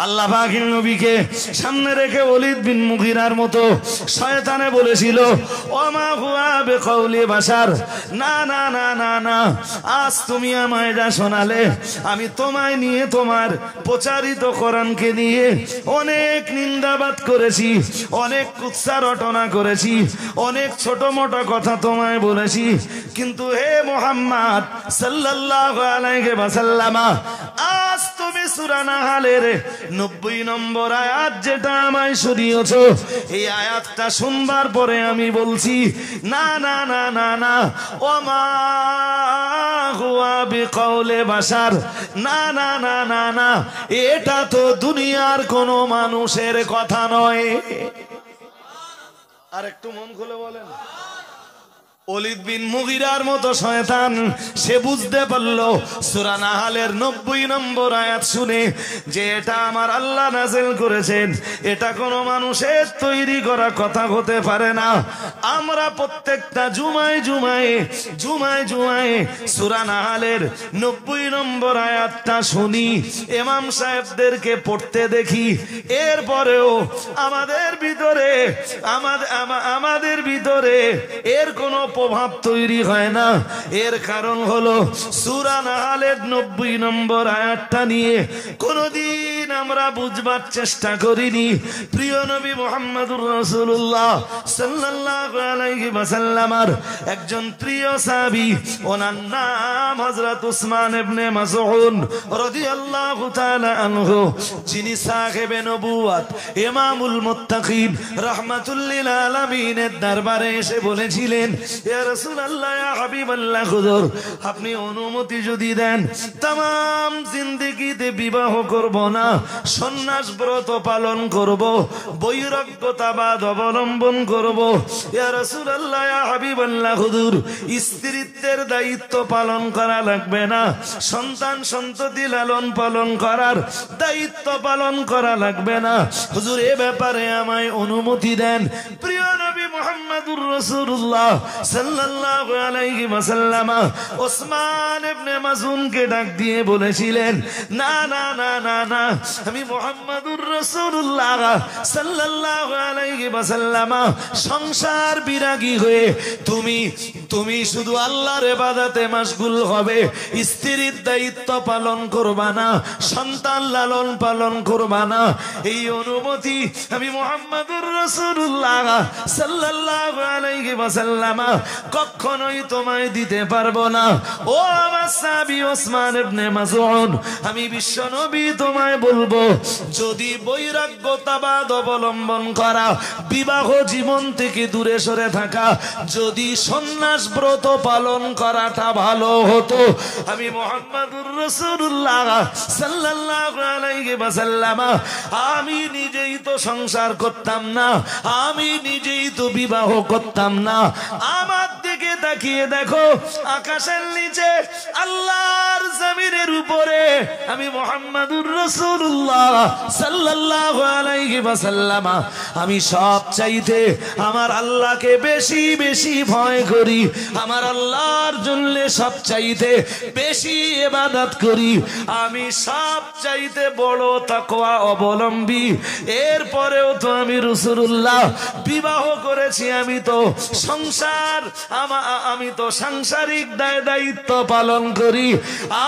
আল্লাহ পাকের নবীকে সামনে রেখে ওলীদ বিন মুগীরার মতো শয়তানে বলেছিল ওমা হুয়া বিকাউলি বাশার, না না না না না, আজ তুমি আমায় যা শোনালে আমি তোমায় নিয়ে তোমার প্রচারিত কোরআনকে নিয়ে অনেক নিন্দাবাদ করেছি, অনেক কুৎসা রটনা করেছি, অনেক ছোট মোটো কথা তোমায় বলেছি, কিন্তু হে মুহাম্মদ সাল্লাল্লাহু আলাইহি ওয়াসাল্লাম আজ তুমি সূরা নাহলের 90 নম্বর আয়াত যেটা আমায় শুনিয়েছো এই আয়াতটা শুনবার পরে আমি বলছি না না না না না, ওমা হুয়া বিকাউলি বাশার, না না না না না, এটা তো দুনিয়ার কোনো মানুষের কথা নয়। আর একটু মন খুলে বলেন। ওলীদ বিন মুগীরার মতো শয়তান সে বুঝতে পারলো সূরা নাহলের 90 নম্বর আয়াত শুনে যে এটা আমার আল্লাহ নাযিল করেছেন, এটা কোনো মানুষের তৈরি করা কথা হতে পারে না। আমরা প্রত্যেকটা জুমায় জুমায় জুমায় জুমায় সূরা নাহলের 90 নম্বর আয়াতটা শুনি, ইমাম সাহেবদেরকে পড়তে দেখি, এরপরেও আমাদের ভিতরে এর কোনো প্রভাব তৈরি হয় না। এর কারণ হলো সূরা নাহলের 90 নম্বর আয়াতটা নিয়ে কোনদিন আমরা বুঝবার চেষ্টা করিনি। প্রিয় নবী মুহাম্মদুর রাসূলুল্লাহ সাল্লাল্লাহু আলাইহি ওয়াসাল্লামের একজন প্রিয় সাহাবী, ওনার নাম হযরত উসমান ইবনে মাসউদ রাদিয়াল্লাহু তাআলা আনহু, যিনি সাহেবে নবুয়ত ইমামুল মুত্তাকিন রাহমাতুল লিল আলামিনের দরবারে এসে বলেছিলেন ইয়া রাসূলুল্লাহ ইয়া হাবিবাল্লাহ হুজুর আপনি অনুমতি যদি দেন तमाम জিন্দেগিতে বিবাহ করব না, সন্ন্যাস ব্রত পালন করব, বৈরাগ্যতাবাদ অবলম্বন করব। ইয়া রাসূলুল্লাহ ইয়া হাবিবাল্লাহ হুজুর স্ত্রীত্বের দায়িত্ব পালন করা লাগবে না, সন্তান সন্ততি লালন পালন করার দায়িত্ব পালন করা লাগবে না, হুজুর এ ব্যাপারে আমায় অনুমতি দেন। প্রিয় নবী মুহাম্মদুর রাসূলুল্লাহ সাল্লাল্লাহু আলাইহি ওয়াসাল্লাম ওসমান ইবনে মাযউনকে ডাক দিয়ে বলেছিলেন না না না না না, আমি মুহাম্মদুর রাসূলুল্লাহ সাল্লাল্লাহু আলাইহি ওয়াসাল্লাম সংসার বিরাগী হয়ে তুমি শুধু আল্লাহর ইবাদতে মাশগুল হবে, স্ত্রীর দায়িত্ব পালন করবা না, সন্তান লালন পালন করবা না, এই অনুমতি আমি মুহাম্মদুর রাসূলুল্লাহ সাল্লাল্লাহু আলাইহি ওয়াসাল্লাম কখনোই তোমায় দিতে পারবো না। ও আমার সাহাবী ওসমান ইবনে মাযউন, আমি বিশ্ব নবী তোমায় বলবো যদি বৈরাগ্যতাবাদ অবলম্বন করা, বিবাহ জীবন থেকে দূরে সরে থাকা, যদি সন্ন্যাস ব্রত পালন করাটা ভালো হতো, আমি মুহাম্মদুর রাসূলুল্লাহ সাল্লাল্লাহু আলাইহি ওয়াসাল্লাম আমি নিজেই তো সংসার করতাম না, আমি নিজেই তো বিবাহ করতাম না। আমার দিকে তাকিয়ে দেখো, আকাশের নিচে আল্লাহর জমিনের উপরে আমি মুহাম্মদুর রাসূলুল্লাহ সাল্লাল্লাহু আলাইহি ওয়াসাল্লাম আমি সব চাইতে আমার আল্লাহকে বেশি বেশি ভয় করি, আমার আল্লাহর জন্য সব চাইতে বেশি ইবাদত করি, আমি সব চাইতে বড় তাকওয়া অবলম্বী। এরপরেও তো আমি রাসূলুল্লাহ বিবাহ করেছি, আমি তো সাংসারিক দায়িত্ব পালন করি,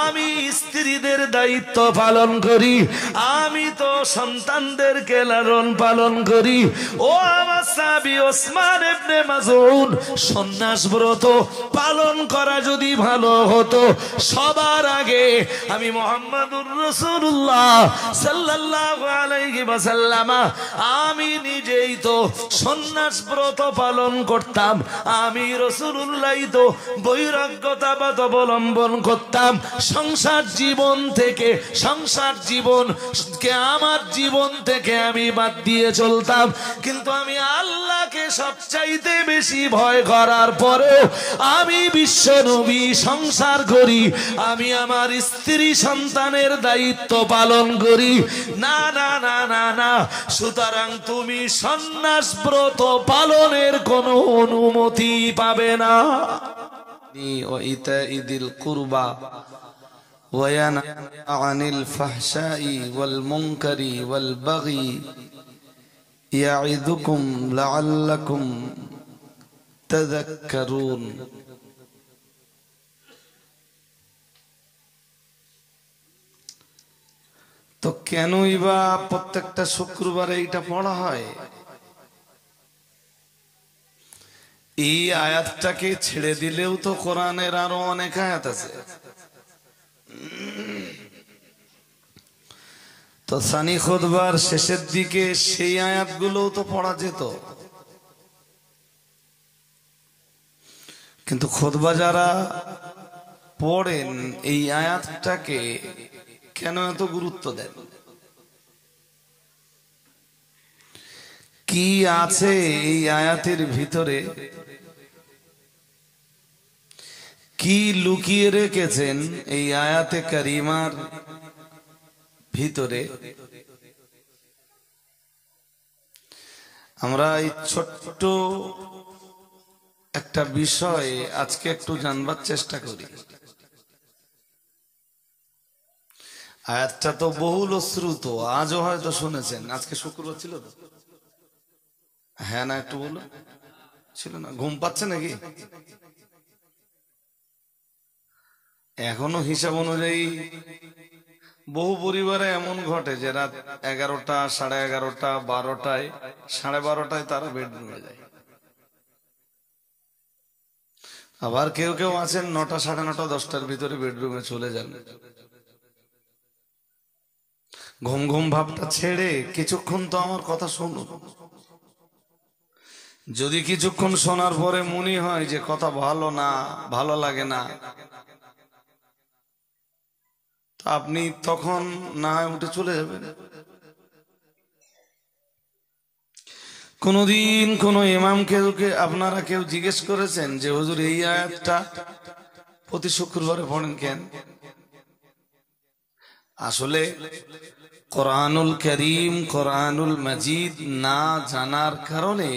আমি স্ত্রীদের দায়িত্ব পালন করি, আমি তো সন্তানদেরকে লালন পালন করি। ও আমার সাহাবী ওসমান ইবনে মাযউন, সন্ন্যাস ব্রত পালন করা যদি ভালো হতো, সবার আগে আমি মুহাম্মদুর রাসূলুল্লাহ সাল্লাল্লাহু আলাইহি ওয়াসাল্লাম আমি নিজেই তো সন্ন্যাস ব্রত পালন করতাম, আমি রাসূলুল্লাহ তো বৈরাগ্যতাবাদ অবলম্বন করতাম, সংসার জীবনকে আমার জীবন থেকে আমি বাদ দিয়ে চলতাম। কিন্তু আমি আল্লাহকে সবচাইতে বেশি ভয় করার পরেও আমি বিশ্ব নবী সংসার করি, আমি আমার স্ত্রী সন্তানের দায়িত্ব পালন করি। না না না না না, সুতরাং তুমি সন্ন্যাস ব্রত পালনের কোনো অনুমতি পাবে না। وينهى عن الفحشاء والمنكر والبغي يعظكم لعلكم تذكرون। তো কেনই বা প্রত্যেকটা শুক্রবারে এটা পড়া হয়? এই আয়াতটাকে ছেড়ে দিলেও তো কোরআনের আরো অনেক আয়াত আছে। তো সানি খুতবার শেষের দিকে সেই আয়াতগুলোও তো পড়া যেত, কিন্তু খুতবা যারা পড়েন এই আয়াতটাকে কেন এত গুরুত্ব দেন? কি আছে এই আয়াতের ভিতরে? কি লুকিয়ে রেখেছেন এই আয়াতে কারিমার ভিতরে? আমরা এই ছোট্ট একটা বিষয় আজকে একটু জানবার চেষ্টা করি। আয়াতটা তো বহুল শ্রুত, আজও হয়তো শুনেছেন। আজকে শুক্রবার ছিল তো? হ্যাঁ না, একটু বলো। ছিল না? ঘুম পাচ্ছে নাকি? এখনো হিসাব অনুযায়ী বহু পরিবারে এমন ঘটে যে রাত 11টা, 11:30, 12টায়, 12:30টায় তারা বেডরুমে যায়। আবার কেউ কেউ আছেন 9টা, 9:30, 10টার ভিতরে বেডরুমে চলে যান। ঘুম ঘুম ভাবটা ছেড়ে কিছুক্ষণ তো আমার কথা শুনুন। যদি কিছুক্ষণ শোনার পরে মনে হয় যে কথা ভালো না, ভালো লাগে না, আপনি তখন না উঠে চলে যাবেন। কোনদিন কোন ইমামকে আপনারা কেউ জিজ্ঞেস করেছেন যে হুজুর এই আয়াতটা প্রতি শুক্রবারে পড়েন কেন? আসলে কোরআনুল কারীম, কোরআনুল মাজিদ না জানার কারণে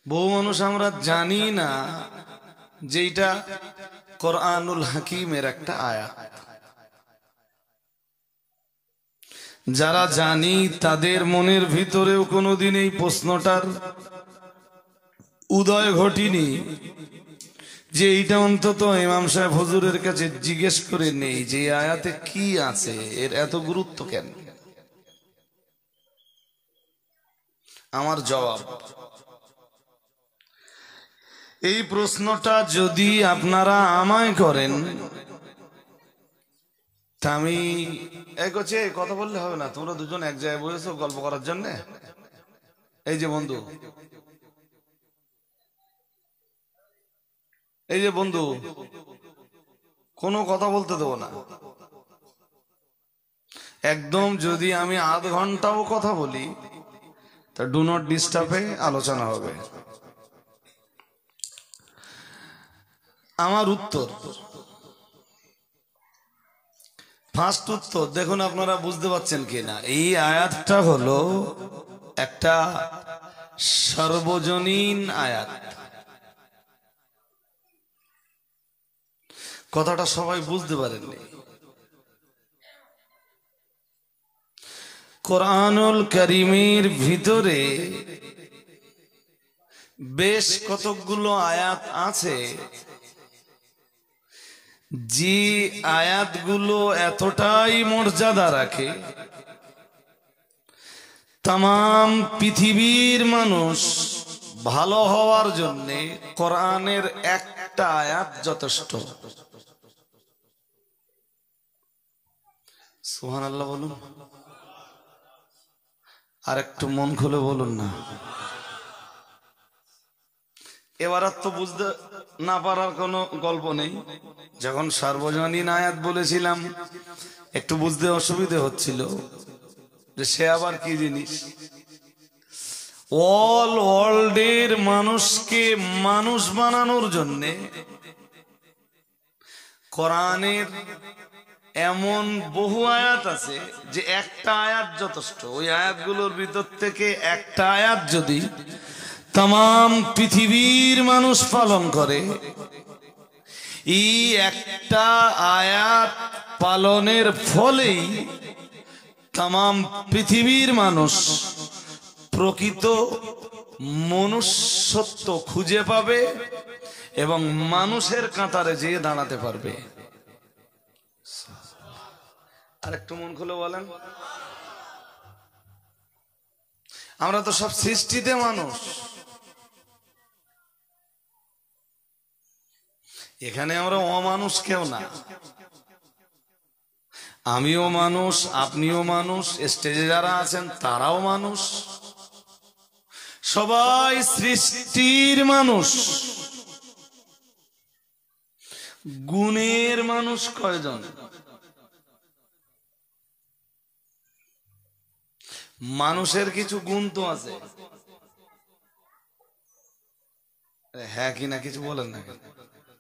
বহু মানুষ আমরা জানি না যে এটা কোরআনুল হাকিমের একটা আয়াত। যারা জানি তাদের মনের ভিতরেও কোনোদিন এই প্রশ্নটার উদয় ঘটেনি যে এইটা অন্তত ইমাম সাহেব হুজুরের কাছে জিজ্ঞেস করে নেই যে আয়াতে কি আছে, এর এত গুরুত্ব কেন? আমার জবাব, এই প্রশ্নটা যদি আপনারা আমায় করেন তা আমি এগোচ্ছে কথা বললে হবে না। তোমরা দুজন এক জায়গায় বসেছো গল্প করার জন্য। এই যে বন্ধু, এই যে বন্ধু, কোনো কথা বলতে দেবো না একদম। যদি আমি আধ ঘন্টাও কথা বলি তা ডু নট ডিস্টার্বে আলোচনা হবে। আমার উত্তর, ফার্স্ট উত্তর দেখুন আপনারা বুঝতে পারছেন কিনা। এই আয়াতটা হলো একটা সর্বজনীন আয়াত। কথাটা সবাই বুঝতে পারেননি। কোরআনুল কারীমের ভিতরে বেশ কতগুলো আয়াত আছে যে আয়াতগুলো এতটাই মর্যাদা রাখে, তাম পৃথিবীর মানুষ ভালো হওয়ার জন্য কোরআনের একটা আয়াত যথেষ্ট। সুবহানাল্লাহ বলুন, আর একটু মন খুলে বলুন না। এবার আর তো বুঝতে না পারার কোনো গল্প নেই। যখন সার্বজনীন আয়াত বলেছিলাম একটু বুঝতে অসুবিধা হচ্ছিল যে সে আবার কি জিনিস। অল ওয়ার্ল্ডের মানুষকে মানুষ বানানোর জন্যে কোরআনের এমন বহু আয়াত আছে যে একটা আয়াত যথেষ্ট। ওই আয়াতগুলোর ভিতর থেকে একটা আয়াত যদি তাম পৃথিবীর মানুষ পালন করে, এই একটা আয়াত পালনের ফলেই তাম পৃথিবীর মানুষ প্রকৃত মনুষ্যত্ব খুঁজে পাবে এবং মানুষের কাতারে যেয়ে দাঁড়াতে পারবে। আরেকটু মন খুলে বলেন, আমরা তো সব সৃষ্টিতে মানুষ, এখানে আমরা অমানুষ কেউ না। আমিও মানুষ, আপনিও মানুষ, স্টেজে যারা আছেন তারাও মানুষ, সবাই সৃষ্টির মানুষ। গুণের মানুষ কয়জন? মানুষের কিছু গুণ তো আছে, হ্যাঁ কি না কিছু বলেন না?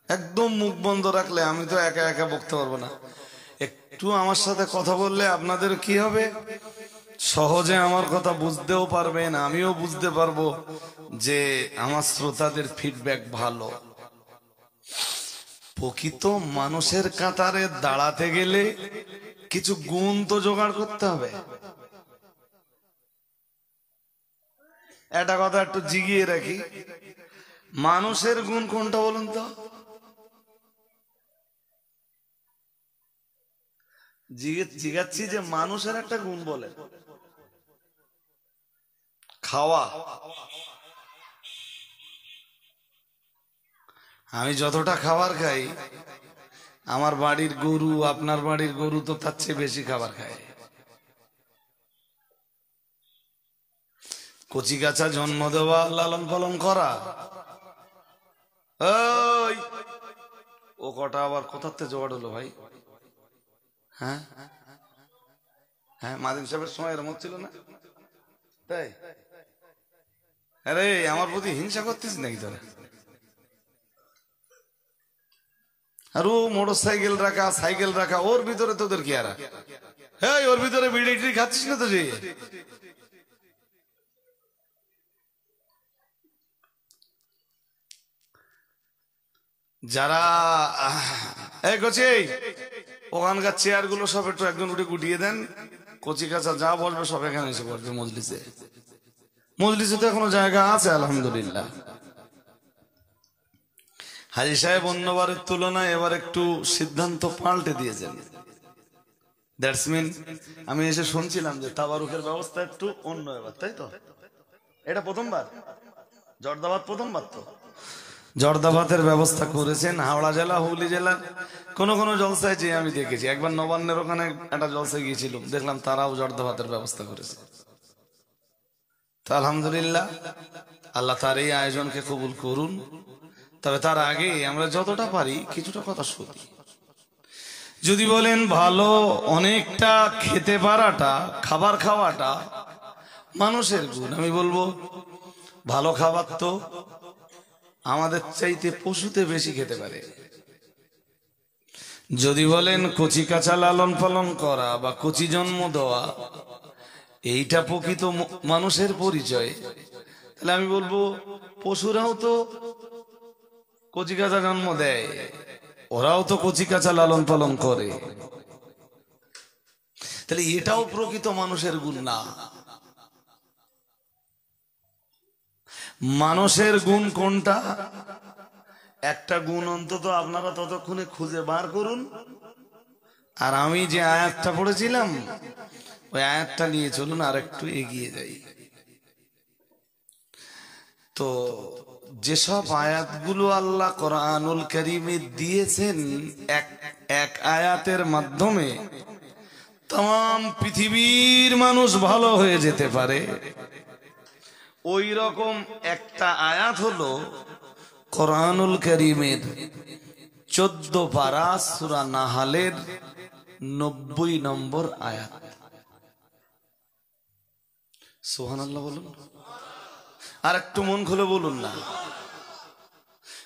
একদম মুখ বন্ধ রাখলে আমি তো একা একা বকতে পারবো না। একটু আমার সাথে কথা বললে আপনাদের কি হবে, সহজে আমার কথা বুঝতেও পারবেন, আমিও বুঝতে পারবো যে আমার শ্রোতাদের ফিডব্যাক ভালো। প্রকৃত মানুষের কাতারে দাঁড়াতে গেলে কিছু গুণ তো জোগাড় করতে হবে। একটা কথা একটু জিগিয়ে রাখি, মানুষের গুণ কোনটা বলুন তো? জিজ্ঞাসছি যে মানুষের একটা গুণ বলে, খাওয়া। আমি যতটা খাবার খাই, আমার বাড়ির গরু, আপনার বাড়ির গরু তো তার চেয়ে বেশি খাবার খায়। কচি কাঁচা জন্ম দেওয়া, লালন পালন করা, ওই ও কটা আবার কোথাতে জোগাড় হলো ভাই? হ্যাঁ হ্যাঁ, মাদিন সাহেবের সময় এরম ছিল না তাই? আরে আমার প্রতি হিংসা করতিস নাকি তোরা? আর ও মোটর সাইকেল রাখা, সাইকেল রাখা, ওর ভিতরে তোদের কি আর? হ্যাঁ, ওর ভিতরে বিড়ি টিড়ি খাচ্ছিস না তো? যে যারা কচি ওখানকার চেয়ার গুলো সব একটু একজন উঠে গুটিয়ে দেন, কচি কাঁচা যা বসবে সব এখানে এসে বসবে মজলিসে। মজলিসে তো এখনো জায়গা আছে আলহামদুলিল্লাহ। হাজী সাহেব অন্যবারের তুলনায় এবার একটু সিদ্ধান্ত পাল্টে দিয়েছেন। দ্যাটস মিন আমি এসে শুনছিলাম যে তাবারুকের ব্যবস্থা একটু অন্য এবার, তাই তো? এটা প্রথমবার জর্দাবাদ, প্রথমবার তো জর্দাবাদের ব্যবস্থা করেছেন। হাওড়া জেলা, হুগলি জেলার কোন কোন জলসায় যে আমি দেখেছি, একবার নবান্নের ওখানে একটা জলসায় গিয়েছিলাম, দেখলাম তারাও জর্দাবাদের ব্যবস্থা করেছে। তো আলহামদুলিল্লাহ, আল্লাহ তার এই আয়োজনকে কবুল করুন। তবে তার আগে আমরা যতটা পারি কিছুটা কথা শুনি। যদি বলেন ভালো অনেকটা খেতে পারাটা, খাবার খাওয়াটা মানুষের গুণ, আমি বলবো ভালো খাবার তো আমাদের চাইতে পশুতে বেশি খেতে পারে। যদি বলেন কচি কাঁচা লালন পালন করা বা কচি জন্ম দেওয়া, এইটা প্রকৃত মানুষের পরিচয়, তাহলে আমি বলবো পশুরাও তো কচি কাঁচা জন্ম দেয়, ওরাও তো কচি কাঁচা লালন পালন করে, তাহলে এটাও প্রকৃত মানুষের গুণ না। মানুষের গুণ কোনটা? একটা গুণ অন্তত আপনারা ততক্ষণে খুঁজে বার করুন। আর আমি যে আয়াতটা পড়েছিলাম ওই আয়াতটা নিয়ে চলুন, আর একটু এগিয়ে যাই। তো যেসব আয়াতগুলো আল্লাহ কোরআনুল কারীমে দিয়েছেন, এক আয়াতের মাধ্যমে তাম পৃথিবীর মানুষ ভালো হয়ে যেতে পারে, ওই রকম একটা আয়াত হলো কোরআনুল কারীমের 14 পারা সূরা নাহলের 90 নম্বর আয়াত। সুবহানাল্লাহ বলুন, আর একটু মন খুলে বলুন না।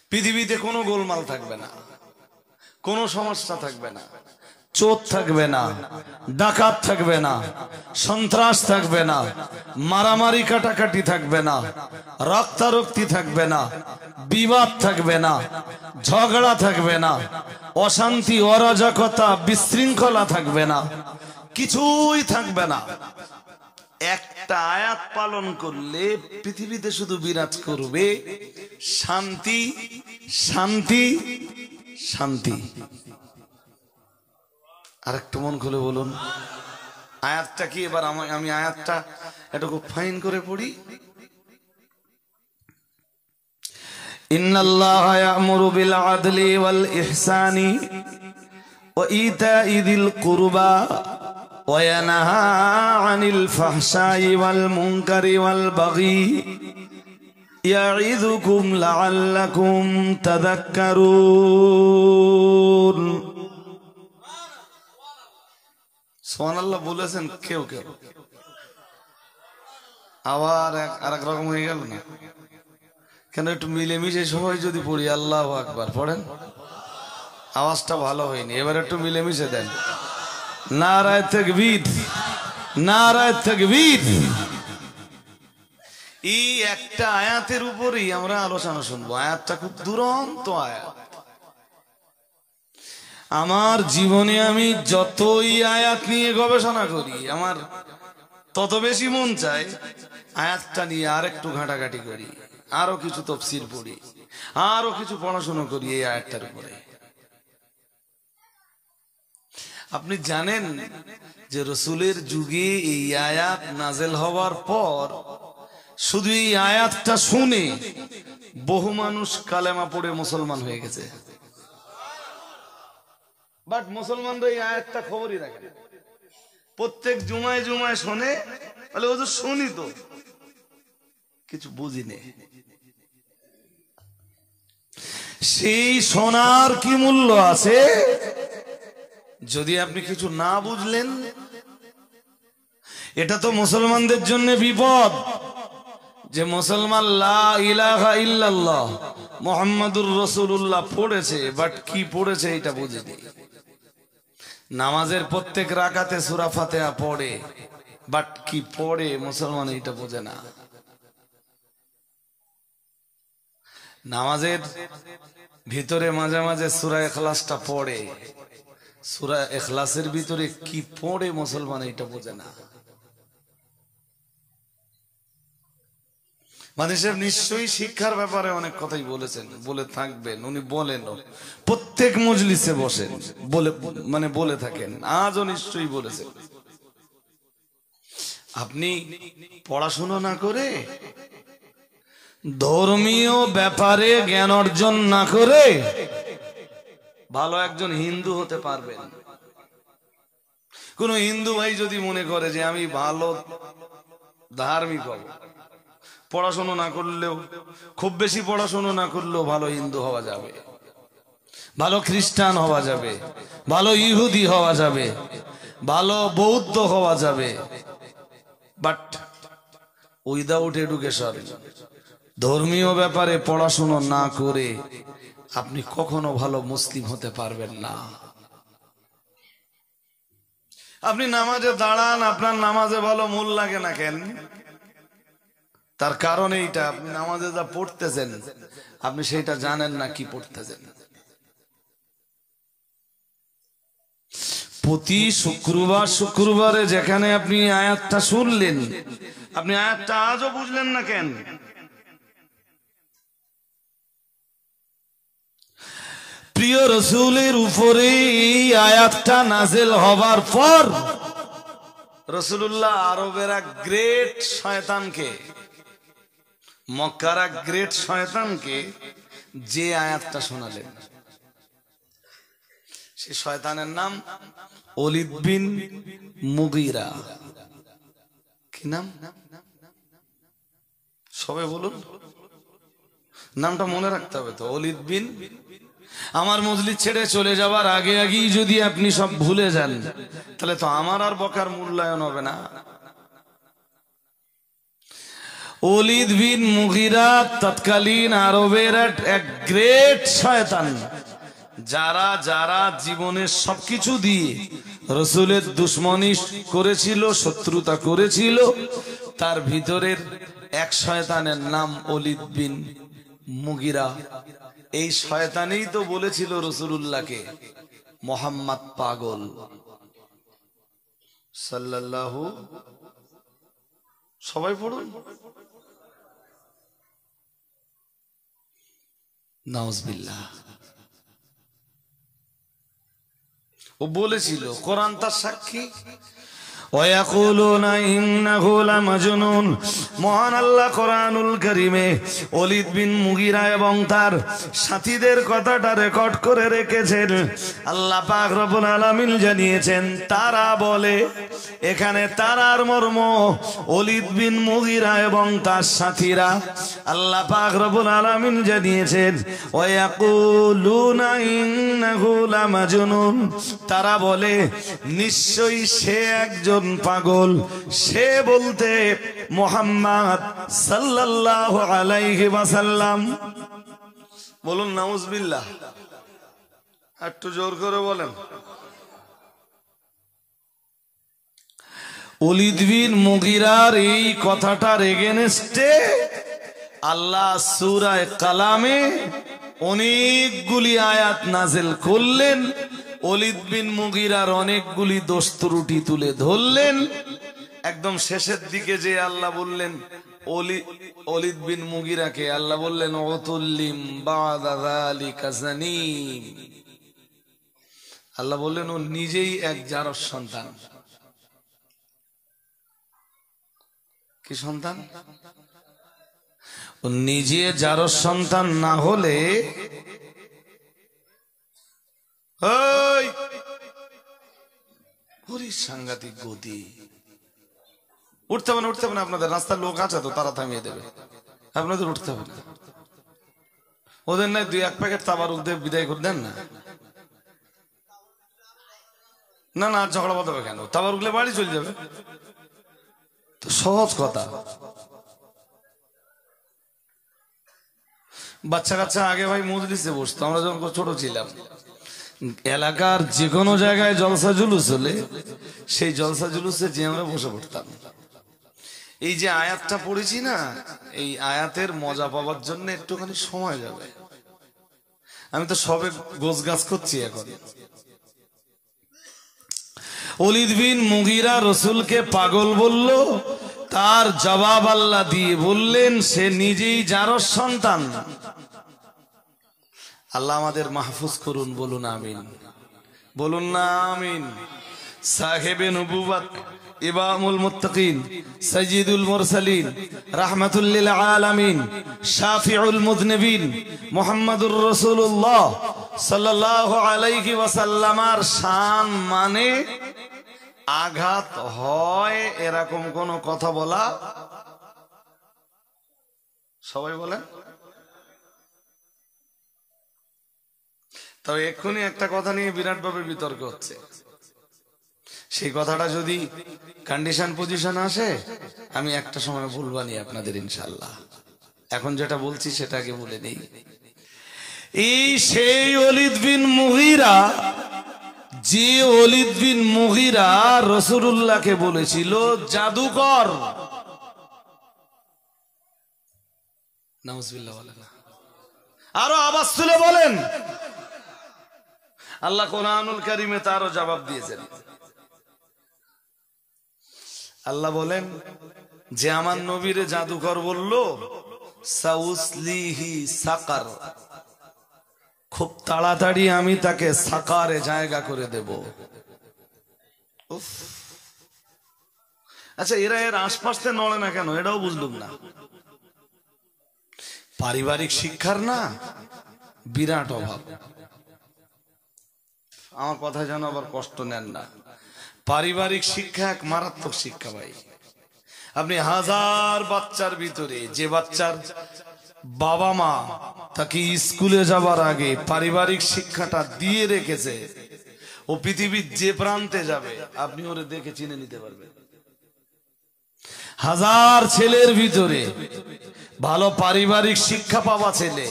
পৃথিবীতে কোনো গোলমাল থাকবে না, কোনো সমস্যা থাকবে না, চোর থাকবে না, ডাকাত থাকবে না, সন্ত্রাস থাকবে না, মারামারি কাটাকাটি থাকবে না, রক্তারক্তি থাকবে না, বিবাদ থাকবে না, ঝগড়া থাকবে না, অশান্তি অরাজকতা বিশৃঙ্খলা থাকবে না, কিছুই থাকবে না। একটা আয়াত পালন করলে পৃথিবীতে শুধু বিরাজ করবে শান্তি, শান্তি, শান্তি। আর একটু মন খুলে বলুন আয়াতটা কি। এবার আমি আয়াতটা একটু খুব ফাইন করে পড়ি। ইন্নাল্লাহা ইয়া'মুরু বিল আদলি ওয়াল ইহসানি ওয়া ইতা'i যিল কুরবা ওয়া ইয়ানহা আনিল ফাহশাই ওয়াল মুনকারি ওয়াল বাগি ইয়া'ইযুকুম লা'আল্লাকুম তাযাক্কারুন। সুবহানাল্লাহ বলেছেন কেউ কেউ, আবার আরেক রকম হয়ে গেল না কেন? একটু মিলেমিশে সবাই যদি পড়ি আল্লাহু আকবার পড়েন, আওয়াজটা ভালো হয়নি, এবার একটু মিলেমিশে দেন। নারায়ে তাকবীর, নারায়ে তাকবীর। এই একটা আয়াতের উপরেই আমরা আলোচনা শুনবো। আয়াতটা খুব দুরন্ত আয়াত। আমার জীবনে আমি যতই আয়াত নিয়ে গবেষণা করি আমার তত বেশি মন চায় আয়াতটা নিয়ে আর একটু ঘাটাঘাটি করি, আরো কিছু তাফসীর পড়ি, আরো কিছু পড়াশোনা করি এই আয়াতটার উপরে। আপনি জানেন যে রাসূলের যুগে এই আয়াত নাযিল হওয়ার পর শুধু এই আয়াতটা শুনে বহু মানুষ কালেমা পড়ে মুসলমান হয়ে গেছে। বাট মুসলমানরা এই আয়াতটা খবরই রাখে না। প্রত্যেক জুমায় জুমায় শোনে, বলে ও তো শুনি তো কিছু বুঝি নেই। সেই শোনার কি মূল্য আছে যদি আপনি কিছু না বুঝলেন? এটা তো মুসলমানদের জন্য বিপদ যে মুসলমান লা ইলাহা ইল্লাল্লাহ মুহাম্মাদুর রাসূলুল্লাহ পড়েছে, বাট কি পড়েছে এটা বুঝেনি। নামাজের প্রত্যেক রাকাতে সূরা ফাতিহা পড়ে, বাট কি পড়ে মুসলমান এটা বোঝে না। নামাজের ভিতরে মাঝে মাঝে সূরা ইখলাসটা পড়ে, সূরা ইখলাসের ভিতরে কি পড়ে মুসলমান এটা বোঝে না। মানুষের নিশ্চয়ই শিক্ষার ব্যাপারে অনেক কথাই বলেছেন, বলে থাকবেন, উনি বলেন প্রত্যেক মজলিসে বসেন, বলে থাকেন, আজও নিশ্চয়ই বলেছেন। আপনি পড়াশোনা না করে, ধর্মীয় ব্যাপারে জ্ঞান অর্জন না করে ভালো একজন হিন্দু হতে পারবেন। কোন হিন্দু ভাই যদি মনে করে যে আমি ভালো ধার্মিক হব, পড়াশোনা না করলেও, খুব বেশি পড়াশোনা না করলেও ভালো হিন্দু হওয়া যাবে, ভালো খ্রিস্টান হওয়া যাবে, ভালো ইহুদি হওয়া যাবে, ভালো বৌদ্ধ হওয়া যাবে, বাট উইদাউট এডুকেশন, ধর্মীয় ব্যাপারে পড়াশোনা না করে আপনি কখনো ভালো মুসলিম হতে পারবেন না। আপনি নামাজে দাঁড়ান, আপনার নামাজে ভালো মূল লাগে না কেন? তার কারণ এইটা, আপনি নামাজে যা পড়তেছেন আপনি সেটা জানেন না কি পড়তেছেন। প্রতি শুক্রবারে যেখানে আপনি আয়াতটা শুনলেন, আপনি আয়াতটা আজও বুঝলেন না কেন? প্রিয় রাসূলের উপরে এই আয়াতটা নাযিল হবার পর রাসূলুল্লাহ আরবের এক গ্রেট শয়তানকে, মক্কার এক গ্রেট শয়তানকে যে আয়াতটা শোনালেন, সে শয়তানের নাম ওলীদ বিন মুগীরা। কি নাম? সবাই বলুন, নামটা মনে রাখতে হবে তো, ওলীদ বিন। আমার মজলিস ছেড়ে চলে যাবার আগে আগেই যদি আপনি সব ভুলে যান তাহলে তো আমার আর বকার মূল্যায়ন হবে না। ওলীদ বিন মুগীরা তৎকালীন আরবের এক গ্রেট শয়তান, যারা যারা জীবনের সবকিছু দিয়ে রাসূলের দুশমনি করেছিল, শত্রুতা করেছিল, তার ভিতরের এক শয়তানের নাম ওলীদ বিন মুগিরা, এই শয়তানই তো বলেছিল রাসূলুল্লাহকে মোহাম্মদ পাগল সাল্লাল্লাহু। সবাই পড়ুন নাউজুবিল্লাহ। ও বলেছিল, কোরআন তার সাক্ষী। ওয়ায়াকুলুনা ইন্নাহু লামাজনুন। মহান আল্লাহ কোরআনুল কারীমে ওলীদ বিন মুগিরা এবং তার সাথীদের কথাটা রেকর্ড করে রেখেছেন। আল্লাহ পাক রব্বুল আলামিন জানিয়েছেন, তারা বলে, এখানে তারার মর্ম ওলীদ বিন মুগিরা এবং তার সাথীরা। আল্লাহ পাক রব্বুল আলামিন জানিয়েছেন, ওয়ায়াকুলুনা ইন্নাহু লামাজনুন। তারা বলে, নিশ্চয়ই সে একজন পাগল। সে বলতে মুহাম্মদ সাল্লাল্লাহু আলাইহি ওয়াসাল্লাম। বলুন নাউজুবিল্লাহ, একটু জোর করে বলেন। ওলীদ বিন মুগিরার এই কথাটার এগেনস্টে আল্লাহ সূরা কালামে অনেকগুলি আয়াত নাযিল করলেন। ওলীদ বিন মুগিরার অনেকগুলি দোষ ত্রুটি তুলে ধরলেন। একদম শেষের দিকে যে আল্লাহ বললেন ওলীদ বিন মুগিরাকে, আল্লাহ বললেন উতুল্লিম বাদা যালিকা জানিম। আল্লাহ বললেন ও নিজেই এক জারজ সন্তান। কি সন্তান? ও নিজে জারজ সন্তান না হলে সাংঘাতিক গতি। উঠতে হবে না, উঠতে হবে না। আপনাদের রাস্তার লোক আছে তো, তারা থামিয়ে দেবে। আপনাদের উঠতে হবে না। ওদের নাই 2-1 প্যাকেট তাবারুক দিয়ে বিদায় করে দেন না। না না, ঝগড়া বাঁধাবে কেন? তাবারুকলে বাড়ি চলে যাবে তো, সহজ কথা। বাচ্চা কাচ্চা আগে ভাই মজলিসে বসতো, আমরা যখন ছোট ছিলাম। এলাকার যে কোনো জায়গায় জলসা জুলুস হলে সেই জলসা জুলুসে যে আমরা বসে পড়তাম। এই যে আয়াতটা পড়েছি না, এই আয়াতের মজা পাওয়ার জন্য একটুখানি সময় যাবে। আমি তো সবে গোছগাছ করছি এখন। ওলীদ বিন মুগিরা রাসূলকে পাগল বলল, তার জবাব আল্লাহ দিয়ে বললেন সে নিজেই জারজ সন্তান। আল্লাহ আমাদের মাহফুজ করুন, বলুন আমিন। বলুন না আমিন। সাহেবে নবুওয়াত, ইমামুল মুত্তাকিন, সাইয়্যিদুল মুরসালিন, রাহমাতুল লিল আলামিন, শাফিউল মুযনিবিন, মুহাম্মাদুর রাসূলুল্লাহ সাল্লাল্লাহু আলাইহি ওয়াসাল্লামের শান মানে আঘাত হয় এরকম কোন কথা বলা। সবাই বলেন। তবে এক্ষুনি একটা কথা নিয়ে বিরাটভাবে বিতর্ক হচ্ছে। সেই কথাটা যদি কন্ডিশন পজিশন আসে আমি একটা সময় বলবানি আপনাদের ইনশাআল্লাহ। এখন যেটা বলছি সেটাকে বলে নেই। এই সেই ওলীদ বিন মুগিরা, যে ওলীদ বিন মুগিরা রাসূলুল্লাহকে বলেছিল জাদুকর। নাউজুবিল্লাহ বলেন, আরো আওয়াজ তুলে বলেন। আল্লাহ কোরআনুল কারীমে তারও জবাব দিয়েছেন। আল্লাহ বলেন যে আমার নবীরে জাদুকর বলল, সাউসলিহি সাকার, খুব তাড়াতাড়ি আমি তাকে সাকারে জায়গা করে দেব। উফ, আচ্ছা এরা এর আশপাশে নড়ে না কেন এটাও বুঝলুম না। পারিবারিক শিক্ষার না বিরাট অভাব। আমার কথা যেন আবার কষ্ট নেন না। পারিবারিক শিক্ষা এক মারাত্মক শিক্ষা ভাই। আপনি হাজার বাচ্চার ভিতরে যে বাচ্চার বাবা মা তাকে স্কুলে যাবার আগে পারিবারিক শিক্ষাটা দিয়ে রেখেছে, ও পৃথিবীর যে প্রান্তে যাবে আপনি ওরে দেখে চিনে নিতে পারবেন। হাজার ছেলের ভিতরে ভালো পারিবারিক শিক্ষা পাওয়া ছেলে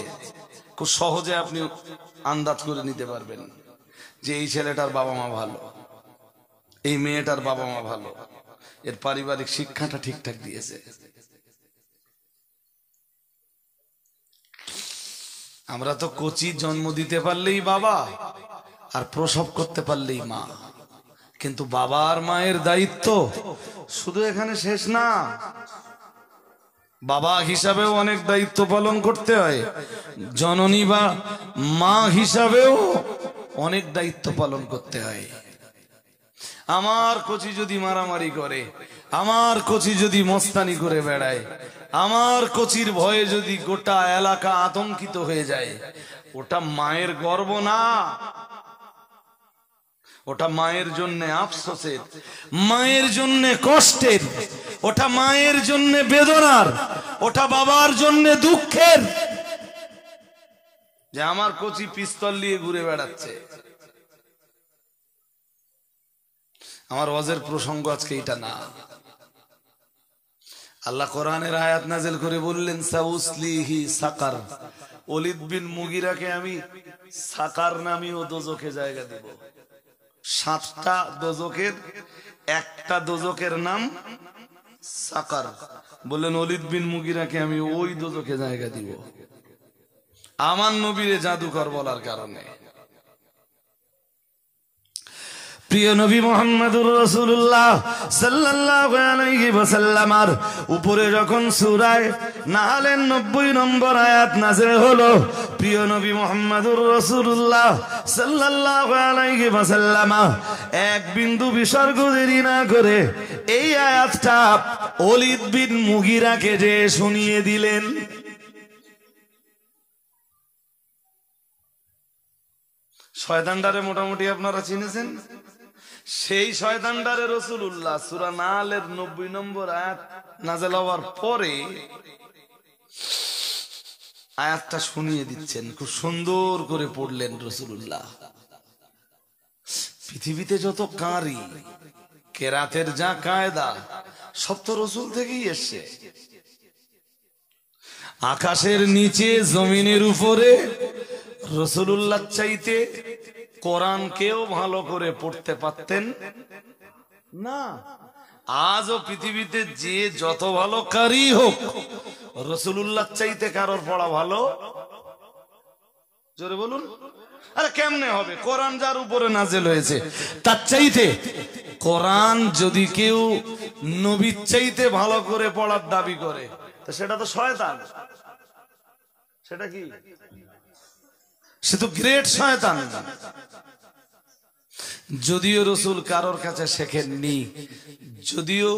খুব সহজে আপনি আন্দাজ করে নিতে পারবেন যে এই ছেলেটার বাবা মা ভালো, এই মেয়েটার বাবা মা ভালো, এর পারিবারিক শিক্ষাটা ঠিকঠাক দিয়েছে। আমরা তো কচি জন্ম দিতে পারলেই বাবা, আর প্রসব করতে পারলেই মা। কিন্তু বাবা আর মায়ের দায়িত্ব শুধু এখানে শেষ না, বাবা হিসাবেও অনেক দায়িত্ব পালন করতে হয়, জননী বা মা হিসাবেও অনেক দায়িত্ব পালন করতে হয়। আমার কচি যদি মারামারি করে, আমার কচি যদি মস্তানি করে বেড়ায়, আমার কচির ভয়ে যদি গোটা এলাকা আতঙ্কিত হয়ে যায়, ওটা মায়ের গর্ব না, ওটা মায়ের জন্য আফসোসের, মায়ের জন্য কষ্টের, ওটা মায়ের জন্য বেদনার, ওটা বাবার জন্য দুঃখের যে আমার কচি পিস্তল নিয়ে ঘুরে বেড়াচ্ছে। আমার ওয়াজের প্রসঙ্গ আজকে এটা না। আল্লাহ কোরআনের আয়াত নাযিল করে বললেন সাউসলিহি সাকার, ওলীদ বিন মুগীরাকে আমি সাকার নামীয় দোজখে জায়গা দেব। 7টা দোজখের একটা দোজখের নাম সাকার। বললেন ওলীদ বিন মুগীরাকে আমি ওই দোজখে জায়গা দিব আমার নবীরে জাদুকর বলার কারণে। প্রিয় নবী মুহাম্মদুর রাসূলুল্লাহ সাল্লাল্লাহু আলাইহি ওয়াসাল্লামের উপরে যখন সূরা নাহলের 90 নম্বর আয়াত নাযিল হলো, প্রিয় নবী মুহাম্মদুর রাসূলুল্লাহ সাল্লাল্লাহু আলাইহি ওয়াসাল্লাম এক বিন্দু বিসর্গ দেরি না করে এই আয়াতটা ওলীদ বিন মুগীরাকে যে শুনিয়ে দিলেন। শয়তানটারে মোটামুটি আপনারা চিনেছেন। সেই শয়তানটারে রাসূলুল্লাহ সূরা নাহলের 90 নম্বর আয়াত নাযিল হওয়ার পরে আয়াতটা শুনিয়ে দিচ্ছেন, খুব সুন্দর করে পড়লেন রাসূলুল্লাহ। পৃথিবীতে যত কারি কেরাতের যা কায়দা সব তো রাসূল থেকেই এসেছে। আকাশের নিচে জমিনের উপরে রাসূলুল্লাহ চাইতে কোরআনকেও ভালো করে পড়তে পারতেন না। আজও পৃথিবীতে যে যত ভালো কারি হোক, রাসূলুল্লাহ চাইতে কারোর পড়া ভালো? জোরে বলুন। আরে কেমনে হবে? কোরআন যার উপরে নাযিল হয়েছে তার চাইতে। কোরআন যদি কেউ নবীর চাইতে ভালো করে পড়ার দাবি করে তো সেটা তো শয়তান। সেটা কি? সে তো গ্রেট শয়তান। যদিও রাসূল কারোর কাছে শেখেননি, যদিও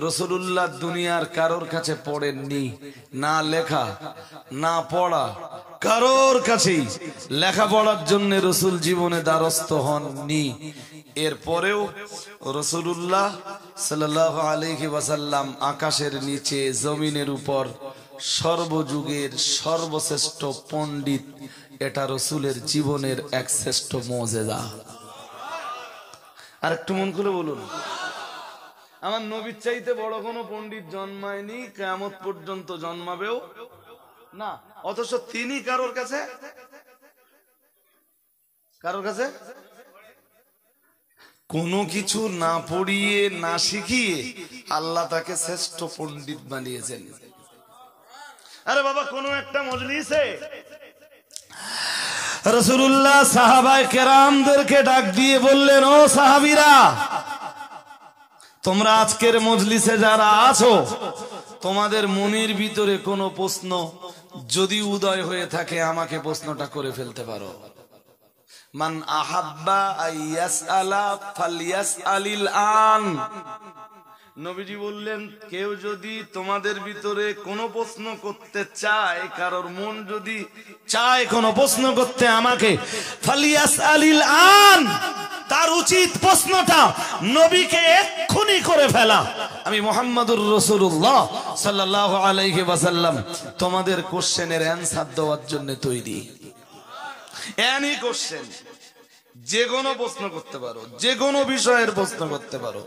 রাসূলুল্লাহ দুনিয়ার কারোর কাছে পড়েননি, না লেখা না পড়া কারোর কাছেই লেখাপড়ার জন্য রাসূল জীবনে দ্বারস্থ হননি, এরপরেও রাসূলুল্লাহ সাল্লাল্লাহু আলাইহি ওয়াসাল্লাম আকাশের নিচে জমিনের উপর সর্বযুগের সর্বশ্রেষ্ঠ পণ্ডিত, এটা রাসূলের জীবনের এক শ্রেষ্ঠ মুজিজা। আর একটু মন খুলে বলুন, আমার নবীর চাইতে বড় কোনো পণ্ডিত জন্মায়নি, কিয়ামত পর্যন্ত জন্মাবেও না। অথচ তিনি কারোর কাছে কোনো কিছু না পড়িয়ে না শিখিয়ে আল্লাহ তাকে শ্রেষ্ঠ পণ্ডিত বানিয়েছেন। আরে বাবা, কোন একটা মজলিসে রাসূলুল্লাহ সাহাবায়ে কেরামদেরকে ডাক দিয়ে বললেন, ও সাহাবীরা, তোমরা আজকের মজলিসে যারা আছো, তোমাদের মনের ভিতরে কোনো প্রশ্ন যদি উদয় হয়ে থাকে আমাকে প্রশ্নটা করে ফেলতে পারো। মান আহাব্বা আইয়াসআলা ফালইয়াসআলিল আন। নবীজি বললেন, কেউ যদি তোমাদের ভিতরে কোনো প্রশ্ন করতে চায়, কারোর মন যদি চায় কোনো প্রশ্ন করতে আমাকে, ফালইয়াসআলিল আন, তার উচিত প্রশ্নটা নবীকে এক্ষুনি করে ফেলা। আমি মুহাম্মদুর রাসূলুল্লাহ সাল্লাল্লাহু আলাইহি ওয়াসাল্লাম তোমাদের কোশ্চেনের অ্যানসার দেওয়ার জন্য তৈরি। এনি কোশ্চেন, যে কোনো প্রশ্ন করতে পারো, যে কোনো বিষয়ের প্রশ্ন করতে পারো।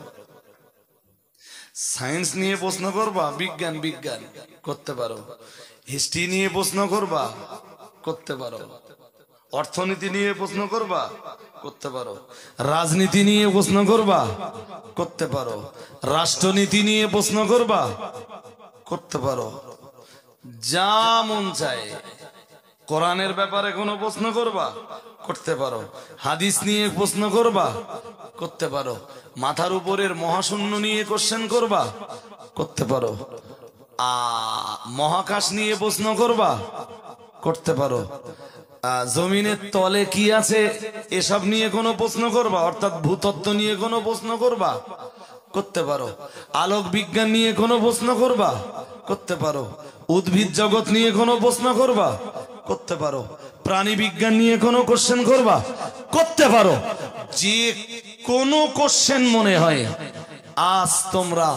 সায়েন্স নিয়ে প্রশ্ন করবা, বিজ্ঞান করতে পারো। হিস্ট্রি নিয়ে প্রশ্ন করবা, করতে পারো। অর্থনীতি নিয়ে প্রশ্ন করবা, করতে পারো। রাজনীতি নিয়ে প্রশ্ন করবা, করতে পারো। রাষ্ট্রনীতি নিয়ে প্রশ্ন করবা, করতে পারো। যা মন চায় কোরআনের ব্যাপারে কোনো প্রশ্ন করবা, করতে পারো। হাদিস নিয়ে প্রশ্ন করবা, করতে পারো। মাথার উপরের মহাশূন্য নিয়ে কোশ্চেন করবা, করতে পারো। মহাকাশ নিয়ে প্রশ্ন করবা, করতে পারো। জমিনের তলে কি আছে এসব নিয়ে কোনো প্রশ্ন করবা, অর্থাৎ ভূতত্ত্ব নিয়ে কোনো প্রশ্ন করবা, করতে পারো। আলোক বিজ্ঞান নিয়ে কোনো প্রশ্ন করবা, করতে পারো। উদ্ভিদ জগৎ নিয়ে কোনো প্রশ্ন করবা, করতে পারো। প্রাণী বিজ্ঞান নিয়ে কোনো কোশ্চেন করবা, করতে পারো। যে কোনো কোশ্চেন মনে হয় আজ তোমরা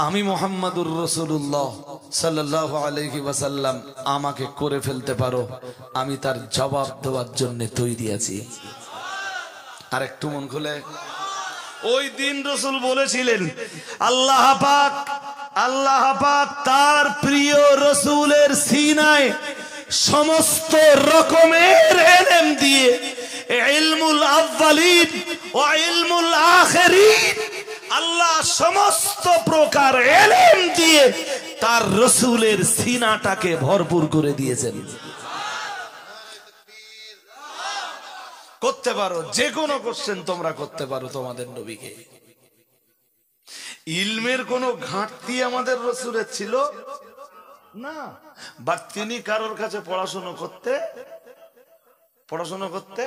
আমি মুহাম্মাদুর রাসূলুল্লাহ সাল্লাল্লাহু আলাইহি ওয়াসাল্লাম আমাকে করে ফেলতে পারো, আমি তার জবাব দেওয়ার জন্য তৈরি আছি। আর একটু মন খুলে, ওই দিন রাসূল বলেছিলেন আল্লাহ পাক তার প্রিয় রাসূলের সিনায় সমস্ত রকমের ইলম দিয়ে, ইলমুল আউয়ালিন ওয়া ইলমুল আখিরিন, আল্লাহ সমস্ত প্রকার ইলম দিয়ে তার রাসূলের সিনাটাকে ভরপুর করে দিয়েছেন। করতে পারো, যে কোনো কোশ্চেন তোমরা করতে পারো তোমাদের নবীকে। ইলমের কোনো ঘাটতি আমাদের রাসূলের ছিল না, বাট তিনি কারোর কাছে পড়াশোনা করতে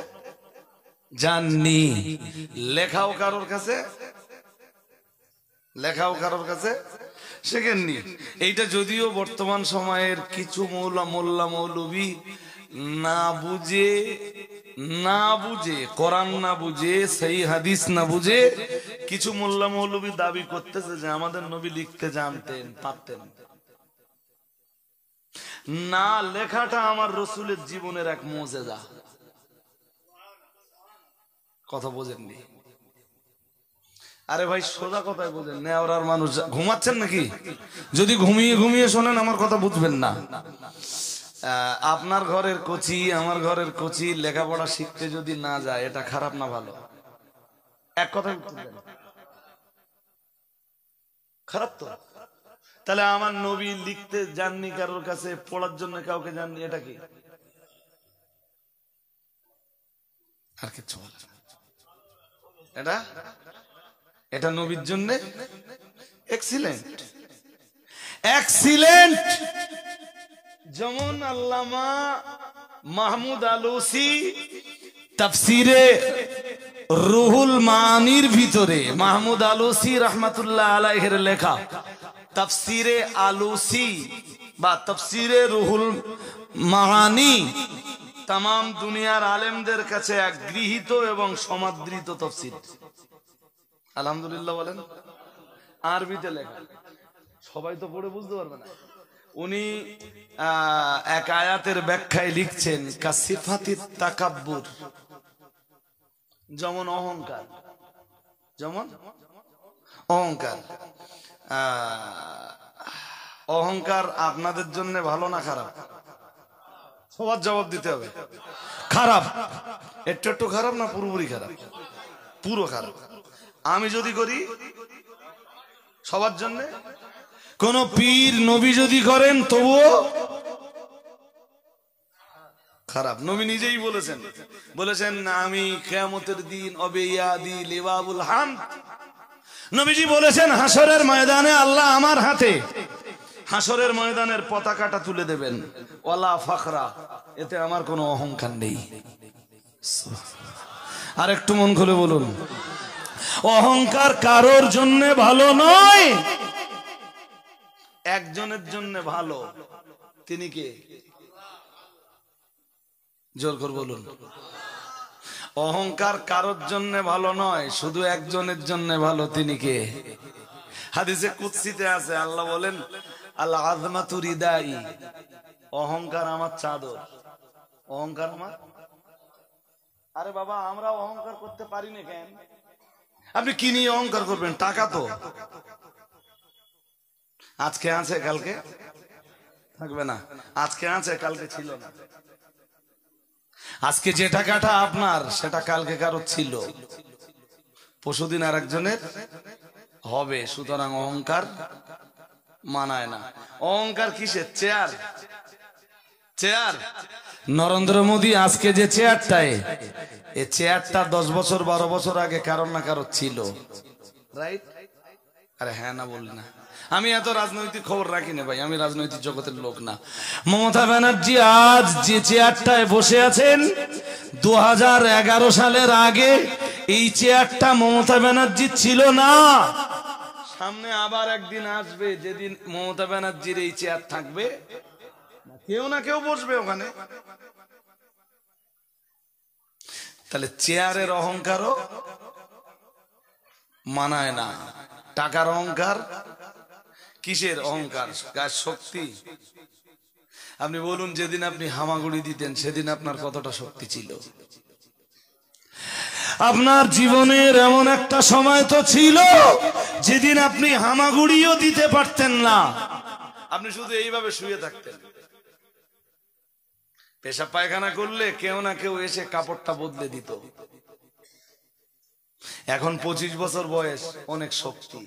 জাননি। লেখাও কারোর কাছে শেখেননি। এইটা যদিও বর্তমান সময়ের কিছু মোল্লা মৌলবী না বুঝে কোরআন না বুঝে সেই হাদিস না বুঝে কিছু মোল্লা মৌলবী দাবি করতেছে যে আমাদের নবী লিখতে জানতেন, পারতেন না। লেখাটা আমার রাসূলের জীবনের এক মুজিজা। কথা বোঝেননি? আরে ভাই সোজা কথাই বোঝেন। নেওয়ার মানুষ ঘুমাচ্ছেন নাকি? যদি ঘুমিয়ে শোনেন আমার কথা বুঝবেন না। আপনার ঘরের কোচি আমার ঘরের কোচি লেখাপড়া শিখতে যদি না যায়, এটা খারাপ না ভালো? এক কথায় খারাপ তো। তাহলে আমার নবী লিখতে জাননি কারোর কাছে, পড়ার জন্য কাউকে জাননি, এটা কি? আর কিছু বলে এটা নবীর জন্য এক্সিলেন্ট। যেমন আল্লামা মাহমুদ আলুসি তাফসিরে রুহুল মানির ভিতরে, মাহমুদ আলুসি রাহমাতুল্লাহ আলাইহির লেখা তাফসিরে আলুসি বা তাফসিরে রুহুল মানি তাম দুনিয়ার আলেমদের কাছে এক গৃহীত এবং সমাদৃত তাফসির। আলহামদুলিল্লাহ বলেন। আরবিতে লেখা, সবাই তো পড়ে বুঝতে পারবে না। উনি এক আয়াতের ব্যাখ্যায় লিখছেন কাসিফাতিত তাকাব্বুর, যেমন অহংকার আপনাদের জন্য ভালো না খারাপ? সবার জবাব দিতে হবে। খারাপ, একটু খারাপ না পুরোপুরি খারাপ? পুরো খারাপ। আমি যদি করি সবার জন্য, কোন পীর নবী যদি করেন তবুও খারাপ। নবী নিজেই বলেছেন আমি কিয়ামতের দিন অবেয়াদি লিওয়াবুল হামদ। নবীজি বলেছেন হাসরের ময়দানে আল্লাহ আমার হাতে হাসরের ময়দানের পতাকাটা তুলে দেবেন, ওয়ালা ফাখরা, এতে আমার কোনো অহংকার নেই। আর একটু মন খুলে বলুন, অহংকার কারোর জন্য ভালো নয়, একজনের জন্য ভালো। তিনি কে? জোর করে বলুন। অহংকার কারোর জন্য ভালো নয়, শুধু একজনের জন্য ভালো। তিনি কে? হাদিসে কুদসিতে আছে, আল্লাহ বলেন আল আযমাতু রিদাই, অহংকার আমার চাদর। অহংকার আমার। আরে বাবা, আমরা অহংকার করতে পারি না কেন? আপনি কি নিয়ে অহংকার করবেন? টাকা তো আজকে আছে কালকে থাকবে না, আজকে আছে কালকে ছিল না। আজকে যে টাকাটা আপনার সেটা কালকে কারো ছিল, পরশুদিন আর একজনের হবে। সুতরাং অহংকার মানায় না। অহংকার কিসের? চেয়ার, চেয়ার নরেন্দ্র মোদী আজকে যে চেয়ারটায়, এই চেয়ারটা 10 বছর 12 বছর আগে কারণ না কারণ ছিল, রাইট? আরে হ্যাঁ না বল না। আমি এত রাজনৈতিক খবর রাখি না ভাই, আমি রাজনৈতিক জগতের লোক না। মমতা ব্যানার্জি আজ যে চেয়ারটায় বসে আছেন, 2011 সালের আগে এই চেয়ারটা মমতা ব্যানার্জি ছিল না। সামনে আবার একদিন আসবে যেদিন মমতা ব্যানার্জির এই চেয়ার থাকবে, কেউ না কেউ বসবে ওখানে। তাহলে চেয়ারের অহংকারও মানায় না। টাকার অহংকার, কিসের অহংকার? গায়ের শক্তি। আপনি বলুন, যেদিন আপনি হামাগুড়ি দিতেন সেদিন আপনার কতটা শক্তি ছিল? আপনার জীবনের এমন একটা সময় তো ছিল যেদিন আপনি হামাগুড়িও দিতে পারতেন না, আপনি শুধু এইভাবে শুয়ে থাকতেন। পেশাব পায়খানা করলে কেউ না কেউ এসে কাপড়টা বদলে দিত। এখন 25 বছর বয়স, অনেক শক্তি।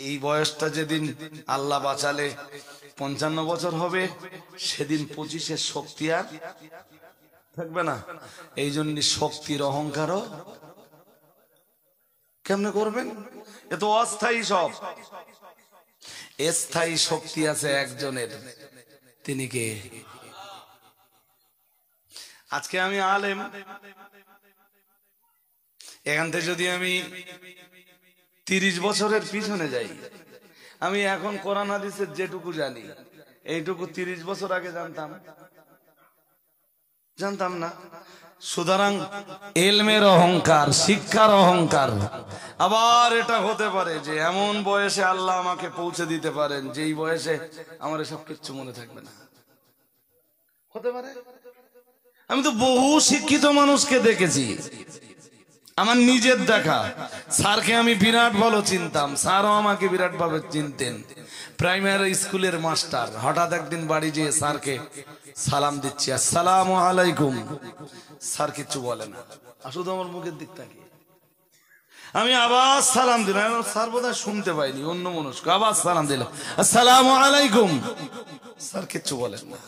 এই বয়সটা যেদিন আল্লাহ বাঁচালে 55 বছর হবে, সেদিন 25-এর শক্তি আর থাকবে না। এই জন্য শক্তির অহংকারও কেমনে করবেন? এ তো অস্থায়ী। সব স্থায়ী শক্তি আছে একজনের, তিনি কে? আজকে আমি আলেম, এখান থেকে যদি আমি 30 বছরের পিছনে যাই, আমি এখন কোরআন হাদিসের যেটুকু জানি, এইটুকু 30 বছর আগে জানতাম না। সুতরাং এলমের অহংকার, শিক্ষার অহংকার। আবার এটা হতে পারে যে এমন বয়সে আল্লাহ আমাকে পৌঁছে দিতে পারেন যেই বয়সে আমার এসব কিচ্ছু মনে থাকবে না, হতে পারে। আমি তো বহু শিক্ষিত মানুষকে দেখেছি, আমার নিজের দেখা। স্যারকে আমি বিরাট ভালো চিনতাম, স্যারও আমাকে বিরাট ভাবে চিনতেন। প্রাইমারি স্কুলের মাস্টার, হঠাৎ একদিন বাড়ি যেয়ে স্যারকে সালাম দিচ্ছি, আসসালামু আলাইকুম। স্যার কিচ্ছু বলে না, শুধু আমার মুখের দিক তাকিয়ে। আমি আবার সালাম দিলাম, স্যার বোধহয় শুনতে পাইনি, অন্য মনস্ক। আবার সালাম দিলাম, আসসালামু আলাইকুম। স্যার কিচ্ছু বলেন না,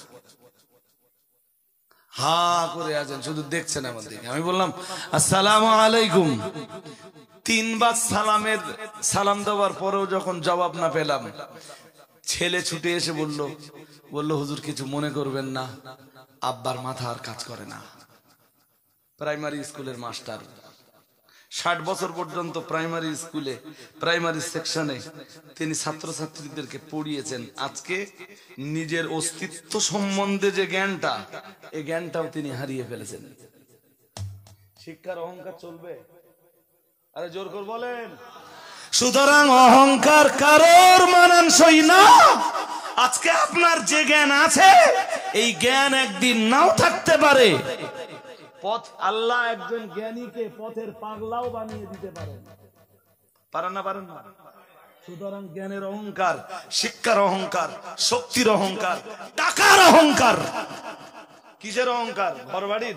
হা করে আছেন, শুধু দেখছেন আমার দিকে। আমি বললাম আসসালামু আলাইকুম। 3 বার সালাম দেওয়ার পরেও যখন জবাব না পেলাম, ছেলে ছুটে এসে বলল হুজুর কিছু মনে করবেন না, আব্বার মাথা আর কাজ করে না। প্রাইমারি স্কুলের মাস্টার, 60 বছর পর্যন্ত প্রাইমারি স্কুলে, প্রাইমারি সেকশনে তিনি ছাত্রছাত্রীদেরকে পড়িয়েছেন। আজকে নিজের অস্তিত্ব সম্বন্ধে যে জ্ঞানটা, এই জ্ঞানটাও তিনি হারিয়ে ফেলেছেন। শিক্ষার অহংকার চলবে? আরে জোর করে বলেন। সুতরাং অহংকার কারোর মানানসই না। আজকে আপনার যে জ্ঞান আছে, এই জ্ঞান একদিন নাও থাকতে পারে। পথ, আল্লাহ একজন জ্ঞানীকে পথের পাগলাও বানিয়ে দিতে পারেন। পারেন না? পারেন না? সুতরাং জ্ঞানের অহংকার, শিক্ষার অহংকার, শক্তির অহংকার, টাকার অহংকার। কিসের অহংকার? ঘর বাড়ির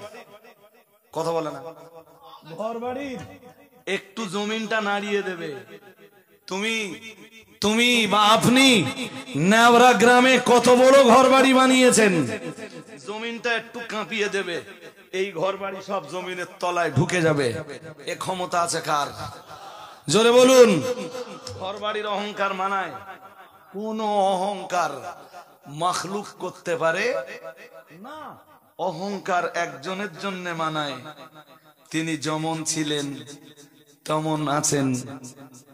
কথা বলে না। ঘর বাড়ির একটু জমিনটা নাড়িয়ে দেবে, তুমি বা আপনি নেওরা গ্রামে কত বড় ঘর বাড়ি বানিয়েছেন, জমিনটা একটু কাঁপিয়ে দেবে, এই ঘর বাড়ি সব জমিনের তলায় ঢুকে যাবে। এ ক্ষমতা আছে কার? জোরে বলুন। ঘর বাড়ির অহংকার মানায়? কোন অহংকার মাখলুক করতে পারে না। অহংকার একজনের জন্য মানায়, তিনি যেমন ছিলেন তেমন আছেন,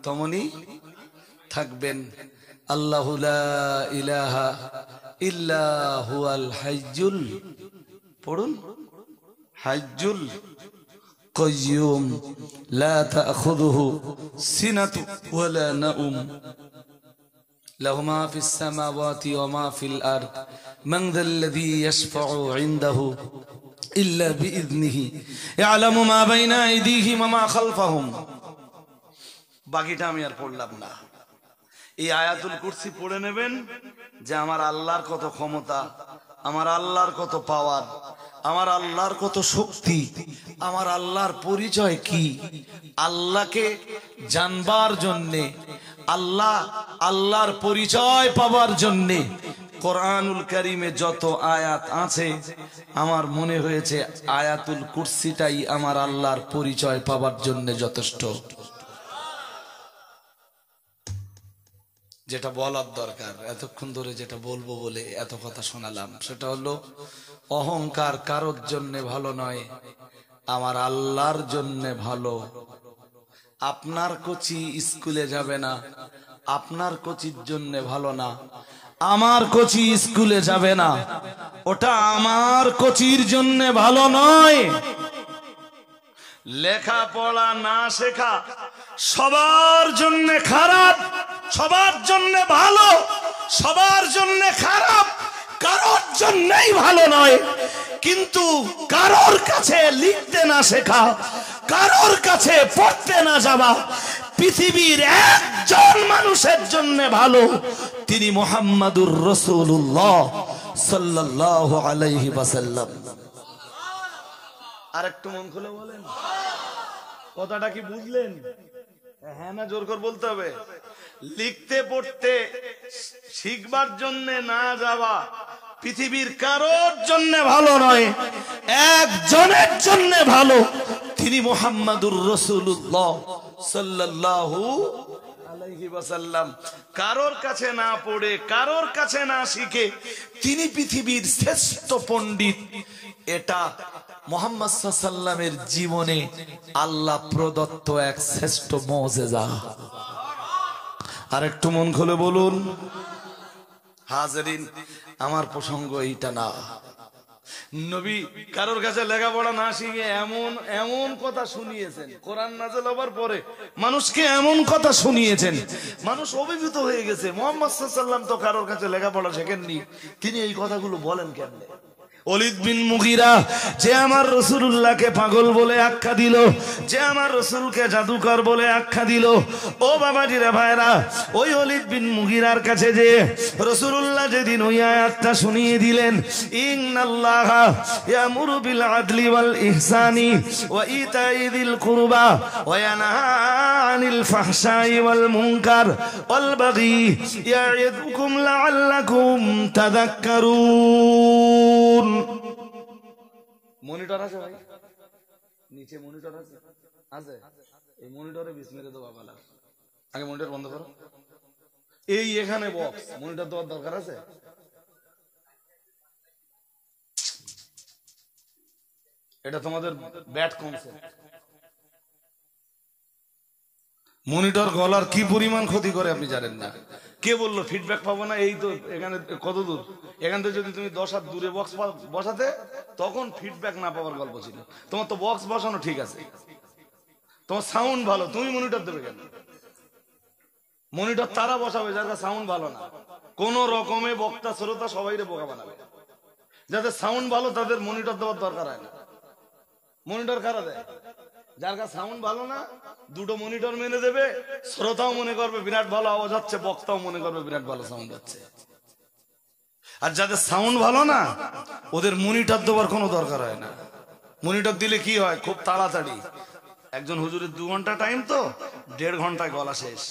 তেমনই থাকবেন। আল্লাহু লা ইলাহা ইল্লা হুয়াল হাইয়ুল, পড়ুন, হাইয়ুল কাইয়্যুম লা তাখুযুহু সিনাতু ওয়ালা নাউম লাহু মা ফিস সামাওয়াতি ওয়া মা ফিল আরদ মান যাল্লাযী ইয়াশফাউ ইনদাহু ইল্লা বিইذনিহি ইয়ালামু মা বাইনা আইদিহিম ওয়া মা খালফাহুম। বাকিটা আমি আর পড়লাম না। এই আয়াতুল কুরসি পড়ে নেবেন যে আমার আল্লাহর কত ক্ষমতা, আমার আল্লাহর কত পাওয়ার, আমার আল্লাহর কত শক্তি, আমার আল্লাহর পরিচয় কি। আল্লাহকে জানবার জন্যে, আল্লাহর পরিচয় পাবার জন্যে কোরআনুল কারীমে যত আয়াত আছে আমার মনে হয়েছে আয়াতুল কুরসিটাই আমার আল্লাহর পরিচয় পাওয়ার জন্য যথেষ্ট। যেটা বলার দরকার এতক্ষণ ধরে যেটা বলবো বলে এত কথা শোনালাম, সেটা হলো অহংকার কারোর জন্য ভালো নয়, আমার আল্লাহর জন্য ভালো। আপনার কোচি স্কুলে যাবে না, আপনার কোচির জন্য ভালো না। আমার কোচি স্কুলে যাবে না, ওটা আমার কোচির জন্য ভালো নয়। লেখাপড়া না শেখা সবার জন্য খারাপ, সবার জন্য ভালো, সবার জন্য খারাপ, কারোর জন্যই ভালো নয়। কিন্তু কারোর কাছে লিখতে না শেখা, কারোর কাছে পড়তে না যাওয়া পৃথিবীর একজন মানুষের জন্য ভালো, তিনি মুহাম্মাদুর রাসূলুল্লাহ সাল্লাল্লাহু আলাইহি ওয়াসাল্লাম। আরেকটু মন খুলে বলেন, কথাটা কি বুঝলেন? হ্যাঁ না জোর করে বলতে হবে। লিখতে পড়তে শিখবার জন্য না যাওয়া পৃথিবীর কারোর জন্য ভালো নয়, একজনের জন্য ভালো, তিনি মুহাম্মাদুর রাসূলুল্লাহ সাল্লাল্লাহু আলাইহি ওয়াসাল্লাম। কারোর কাছে না পড়ে, কারোর কাছে না শিখে তিনি পৃথিবীর শ্রেষ্ঠ পণ্ডিত। এটা মুহাম্মদ সাল্লাল্লাহু আলাইহি ওয়াসাল্লামের জীবনে আল্লাহ প্রদত্ত এক শ্রেষ্ঠ মুজিজা। আর একটু মন খুলে বলুন। হাজিরিন, আমার প্রসঙ্গ এইটা না। নবী কারোর কাছে লেখাপড়া না শিখে এমন এমন কথা শুনিয়েছেন, কোরআন নাযিল হবার পরে মানুষকে এমন কথা শুনিয়েছেন, মানুষ অভিভূত হয়ে গেছে। মুহাম্মদ সাল্লাল্লাহু আলাইহি ওয়াসাল্লাম তো কারোর কাছে লেখাপড়া শেখেননি, তিনি এই কথাগুলো বলেন কেমনে? ওলীদ বিন মুগীরা যে আমার রাসূলুল্লাহকে পাগল বলে আখ্যা দিল, যে আমার রাসূলকে জাদুকর বলে আখ্যা দিল, ও বাবাজিরা ভাইরা, ওই ওলীদ বিন মুগীরার কাছে যে রাসূলুল্লাহ যেদিন ওই আয়াতটা শুনিয়ে দিলেন, ইন্নাল্লাহা ইয়ামুরু বিল আদলি ওয়াল ইহসানি ওয়া ইতাই যিল কুরবা ওয়া ইয়ানহা আনিল ফাহশাই ওয়াল মুনকার ওয়াল বাগি ইয়াইদুকুম লাআল্লাকুম তাযাক্কারুন। মনিটর আছে ভাই? নিচে মনিটর আছে? আছে? এই মনিটরে বিষ মেরে দেবো বাবা। আগে মনিটর বন্ধ করো। এই এখানে বক্স, মনিটর দেওয়ার দরকার আছে? এটা তোমাদের ব্যাড কনসেপ্ট। মনিটর গলার কি পরিমাণ ক্ষতি করে আপনি জানেন না। কে বললো ফিডব্যাক পাবো না? এই তো এখানে কত দূর, এখান থেকে যদি তুমি 10 হাত দূরে বক্স বসাতে তখন ফিডব্যাক না পাওয়ার গল্প ছিল। তোমার তো বক্স বসানো ঠিক আছে, তোমার সাউন্ড ভালো, তুমি মনিটর দেবে কেন? মনিটর তারা বসাবে যারা সাউন্ড ভালো না। কোন রকমে বক্তা শ্রোতা সবাইরে বোকা বানাবে। যাদের সাউন্ড ভালো তাদের মনিটর দেওয়ার দরকার হয় না। মনিটর কারা দেয়? যার কাছে সাউন্ড ভালো না, দুটো মনিটর মেনে দেবে, শ্রোতাও মনে করবে বিরাট ভালো আওয়াজ হচ্ছে, বক্তাও মনে করবে বিরাট ভালো সাউন্ড হচ্ছে। আর যাদের সাউন্ড ভালো না, ওদের মনিটর দেওয়ার কোনো দরকার হয় না। মনিটর দিলে কি হয়, খুব তাড়াতাড়ি, একজন হুজুরের 2 ঘন্টা টাইম তো 1.5 ঘন্টায় গলা শেষ।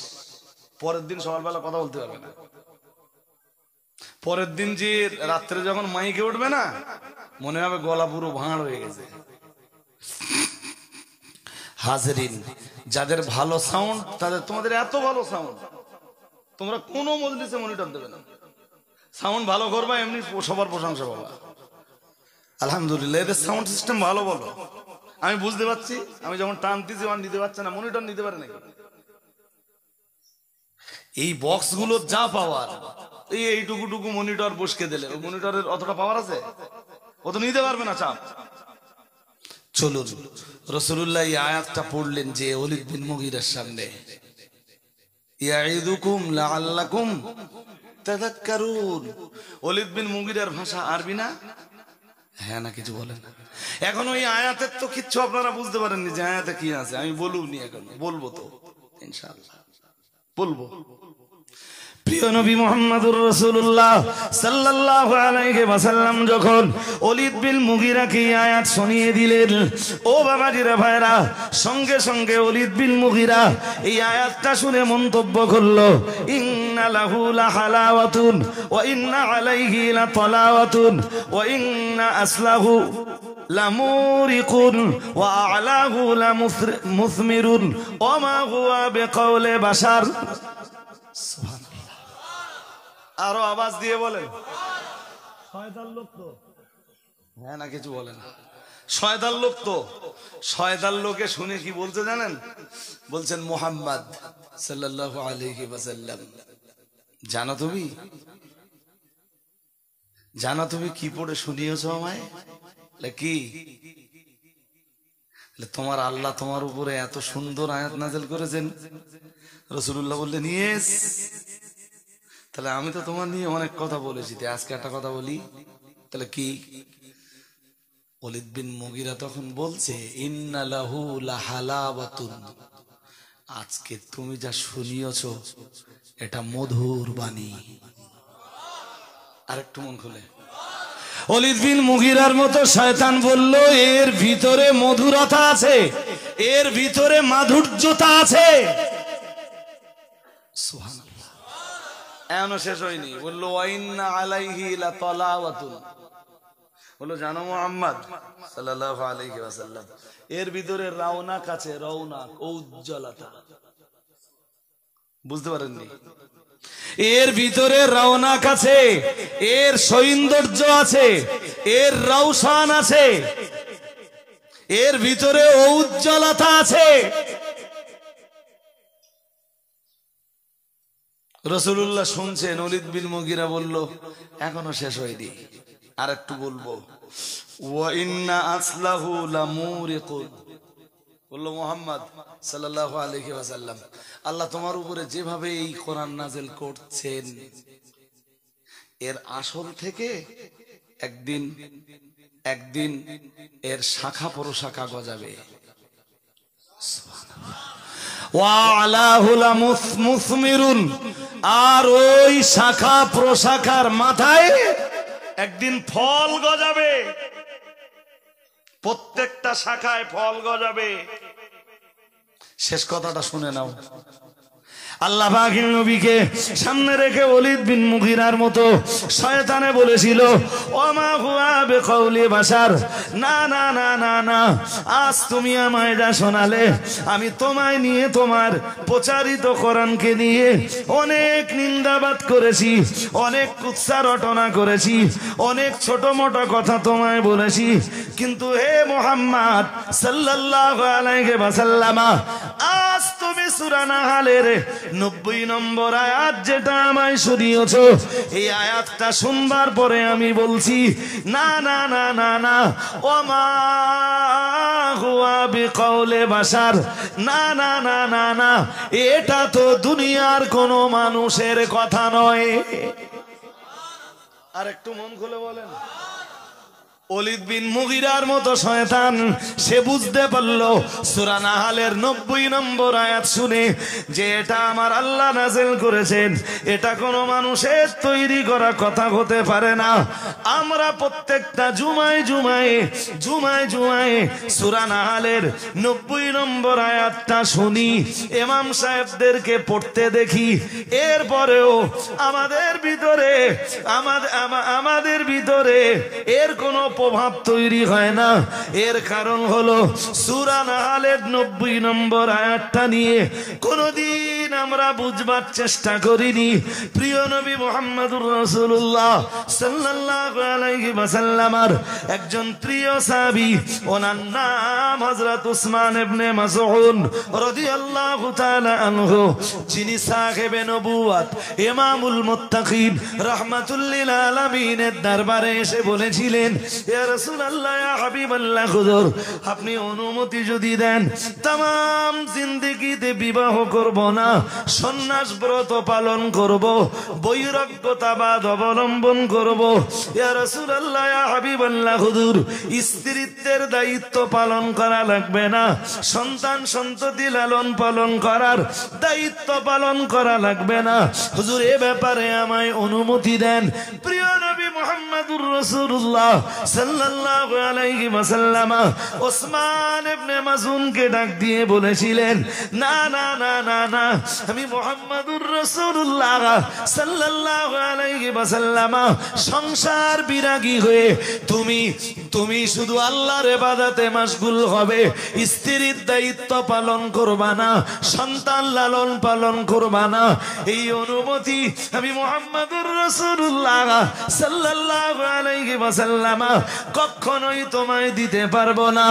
পরের দিন সকালবেলা কথা বলতে পারবে না। পরের দিন যে রাত্রে যখন মাইকে উঠবে না, মনে হবে গলা পুরো ভাঁড় হয়ে গেছে। হাজিরিন, যাদের ভালো সাউন্ড, তাদের, তোমাদের এত ভালো সাউন্ড, তোমরা কোনো মজলিসে মনিটর দেবে না। সাউন্ড ভালো করবা, এমনি সবার প্রশংসা পাবা। আলহামদুলিল্লাহ, এদের সাউন্ড সিস্টেম ভালো বলো। আমি বুঝতে পারছি, আমি যখন টানতেছি আমার নিতে পারছে না, মনিটর নিতে পারে নাকি? এই বক্স গুলো যা পাওয়ার, এইটুকু মনিটর বসকে দিলে ওই মনিটরের অতটা পাওয়ার আছে? ও তো নিতে পারবে না চাপ। চলুন, রাসূলুল্লাহ এই আয়াতটা পড়লেন যে ওলীদ বিন মুগীরার সামনে, ইয়াইদুকুম লাআল্লাকুম তাযাক্কারুন। ওলীদ বিন মুগীরার ভাষা আরবি না? হ্যাঁ না কিছু বলেন। এখন ওই আয়াতের তো কিচ্ছু আপনারা বুঝতে পারেননি যে আয়াতে কি আছে। আমি বলবনি, এখন বলবো তো ইনশাআল্লাহ, বলবো। প্রিয় নবী মুহাম্মদুর রাসূলুল্লাহ সাল্লাল্লাহু আলাইহি ওয়াসাল্লাম যখন ওলীদ বিন মুগীরাকে আয়াত শুনিয়ে দিলেন, ও বাবাজিরা ভাইরা, সঙ্গে সঙ্গে ওলীদ বিন মুগীরা এই আয়াতটা শুনে মন্তব্য করলো, ইন্না লাহু লাহালাওয়াতুন ওয়া ইন্না আলাইহি লাতালাওয়াতুন ওয়া ইন্না আসলাহু লামুরিকুন ওয়া আলাহু লামুসমিরুন ওয়া মা হুয়া বিকাউলি বাশার। আরো আওয়াজ দিয়ে বলেন। শয়তান লোক তো, হ্যাঁ না কিছু বলেন। শয়তান লোক তো, শয়তান লোকে শুনে কি বলতে জানেন? বলছেন মুহাম্মদ সাল্লাল্লাহু আলাইহি ওয়াসাল্লাম, জানো তুমি কি পড়ে শুনিয়েছো আমায়? কি তোমার আল্লাহ তোমার উপরে এত সুন্দর আয়াত নাযিল করেছেন? রাসূলুল্লাহ বললেন ইয়েস। তাহলে আমি তো তোমার নিয়ে অনেক কথা বলেছি, আজকে একটা কথা বলি। তাহলে কি? ওলীদ বিন মুগীরা তখন বলছে, ইন্না লাহু লাহালাওয়াতুন, আজকে তুমি যা শুনিয়েছো এটা মধুর বাণী। আরেকটু মন খুলে। ওলীদ বিন মুগীরার মতো শয়তান বলল, এর ভিতরে মধুরতা আছে, এর ভিতরে মাধুর্যতা আছে। সুবহানাল্লাহ। এখনো শেষ হয়নি, বললো ওয়াইন্না আলাইহি লাতালাওয়াতুন, বললো জানো মুহাম্মদ সাল্লাল্লাহু আলাইহি ওয়াসাল্লাম, এর ভিতরে রৌনক আছে, রৌনক, উজ্জ্বলতা। বুঝতে পারেননি? এর ভিতরে রৌনক আছে, এর সৌন্দর্য আছে, এর রৌশন আছে, এর ভিতরে উজ্জ্বলতা আছে। রাসূলুল্লাহ শুনছেন, ওলীদ বিন মুগীরা বলল এখনো শেষ হয়নি, আর একটু বলবো। ওয়া ইন্না আসলাহু লামুরিকুন, বলল মুহাম্মদ সাল্লাল্লাহু আলাইহি ওয়াসাল্লাম, আল্লাহ তোমার উপরে যেভাবে এই কোরআন নাযিল করছেন, এর আসল থেকে একদিন এর শাখা প্রশাখা গজাবে। আর ওই শাখা প্রশাখার মাথায় একদিন ফল গজাবে, প্রত্যেকটা শাখায় ফল গজাবে। শেষ কথাটা শুনে নাও। আল্লাহ পাকের নবীকে সামনে রেখে ওলীদ বিন মুগীরার মতো শয়তানে বলেছিল, ওমা হুয়া বিকাউলি বাশার, না না না না না, আজ তুমি আমায় যা শোনালে, আমি তোমায় নিয়ে, তোমার প্রচারিত কোরআনকে নিয়ে অনেক নিন্দাবাদ করেছি, অনেক কুৎসা রটনা করেছি, অনেক ছোট মোটো কথা তোমায় বলেছি, কিন্তু হে মুহাম্মদ সাল্লাল্লাহু আলাইহি ওয়াসাল্লাম, আজ তুমি সূরা নাহলের 90 নম্বর আয়াত যেটা আমায় শুনিয়েছো, এই আয়াতটা শুনবার পরে আমি বলছি, না না না না না, ওমা হুয়া বিকাউলি বাশার, না না না না না, এটা তো দুনিয়ার কোনো মানুষের কথা নয়। আর একটু মন খুলে বলেন। ওলীদ বিন মুগীরার মতো শয়তান, সে বুঝতে পারলো সূরা নাহলের 90 নম্বর আয়াত শুনে যে এটা আমার আল্লাহ নাযিল করেছেন, এটা কোনো মানুষের তৈরি করা কথা হতে পারে না। আমরা প্রত্যেকটা জুমায় সূরা নাহলের 90 নম্বর আয়াতটা শুনি, ইমাম সাহেবদেরকে পড়তে দেখি, এরপরেও আমাদের ভিতরে এর কোনো প্রভাব তৈরি হয় না। এর কারণ হলো সূরা নাহলের 90 নম্বর আয়াতটা নিয়ে কোনদিন আমরা বুঝবার চেষ্টা করিনি। প্রিয় নবী মুহাম্মদুর রাসূলুল্লাহ সাল্লাল্লাহু আলাইহি ওয়াসাল্লামের একজন প্রিয় সাহাবী, ওনার নাম হযরত উসমান ইবনে মাসউদ রাদিয়াল্লাহু তাআলা আনহু, যিনি সাহেবে নবুয়ত, ইমামুল মুত্তাকিন, রাহমাতুল লিল আলামিনের দরবারে এসে বলেছিলেন, ইয়া রাসূলুল্লাহ ইয়া হাবিবাল্লাহ হুজুর আপনি অনুমতি যদি দেন तमाम জিন্দেগিতে বিবাহ করব না, সন্ন্যাস ব্রত পালন করব, বৈরাগ্যতাবাদ অবলম্বন করব। ইয়া রাসূলুল্লাহ ইয়া হাবিবাল্লাহ হুজুর স্ত্রীত্বের দায়িত্ব পালন করা লাগবে না, সন্তান সন্ততি লালন পালন করার দায়িত্ব পালন করা লাগবে না, হুজুর এ ব্যাপারে আমায় অনুমতি দেন। প্রিয় নবী মুহাম্মদুর রাসূলুল্লাহ সাল্লাল্লাহু আলাইহি ওয়াসাল্লাম ওসমান ইবনে মাযউনকে ডাক দিয়ে বলেছিলেন, না না না না না, আমি মুহাম্মদুর রাসূলুল্লাহ সাল্লাল্লাহু আলাইহি ওয়াসাল্লাম সংসার বিরাগী হয়ে তুমি শুধু আল্লাহর ইবাদতে মাশগুল হবে, স্ত্রীর দায়িত্ব পালন করবা না, সন্তান লালন পালন করবা না। এই অনুমতি আমি মুহাম্মদুর রাসূলুল্লাহ সাল্লাল্লাহু আলাইহি ওয়াসাল্লাম কখনোই তোমায় দিতে পারবো না।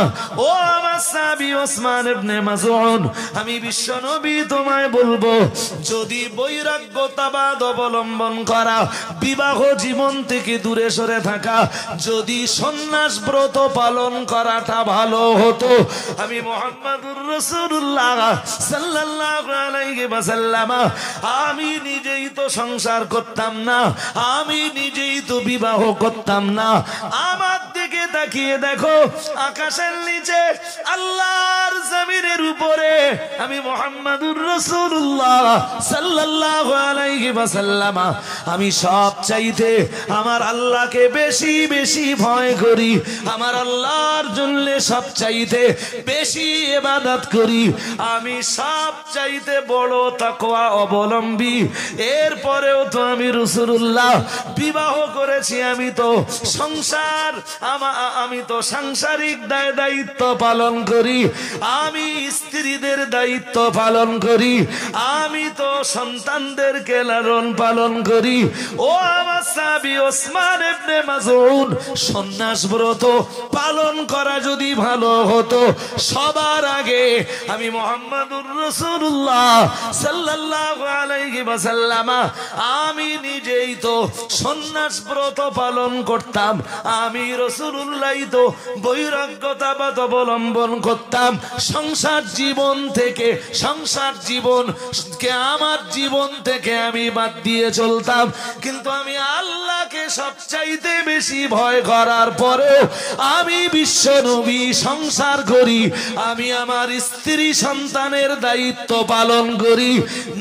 ও আমার সাহাবী ওসমান ইবনে মাযউন, আমি বিশ্বনবী তোমায় বলবো, যদি বৈরাগ্যতাবাদ অবলম্বন করা, বিবাহ জীবন থেকে দূরে সরে থাকা, যদি সন্ন্যাস ব্রত পালন করাটা ভালো হতো, আমি মুহাম্মদুর রাসূলুল্লাহ সাল্লাল্লাহু আলাইহি ওয়াসাল্লাম আমি নিজেই তো সংসার করতাম না, আমি নিজেই তো বিবাহ করতাম না। আমার দিকে তাকিয়ে দেখো, আকাশের নিচে আল্লাহর জমিনের উপরে আমি মুহাম্মদুর রাসূলুল্লাহ সাল্লাল্লাহু আলাইহি ওয়াসাল্লাম আমি সব চাইতে আমার আল্লাহকে বেশি বেশি ভয় করি, আমার আল্লাহর জন্য সব চাইতে বেশি ইবাদত করি, আমি সব চাইতে বড় তাকওয়া অবলম্বী। এরপরেও তো আমি রাসূলুল্লাহ বিবাহ করেছি, আমি তো সাংসারিক দায়িত্ব পালন করি, আমি স্ত্রীদের দায়িত্ব পালন করি, আমি তো সন্তানদেরকে লালন পালন করি। ও আমার সাহাবী ওসমান ইবনে মাযউন, সন্ন্যাস ব্রত পালন করা যদি ভালো হতো, সবার আগে আমি মুহাম্মদুর রাসূলুল্লাহ সাল্লাল্লাহু আলাইহি ওয়াসাল্লাম আমি নিজেই তো সন্ন্যাস ব্রত পালন করতাম, আমি রাসূলুল্লাহই তো বৈরাগ্যতাবাদ অবলম্বন করতাম, সংসার জীবনকে আমার জীবন থেকে আমি বাদ দিয়ে চলতাম। কিন্তু আমি আল্লাহকে সবচাইতে বেশি ভয় করার পরেও আমি বিশ্বনবী সংসার করি, আমি আমার স্ত্রী সন্তানের দায়িত্ব পালন করি।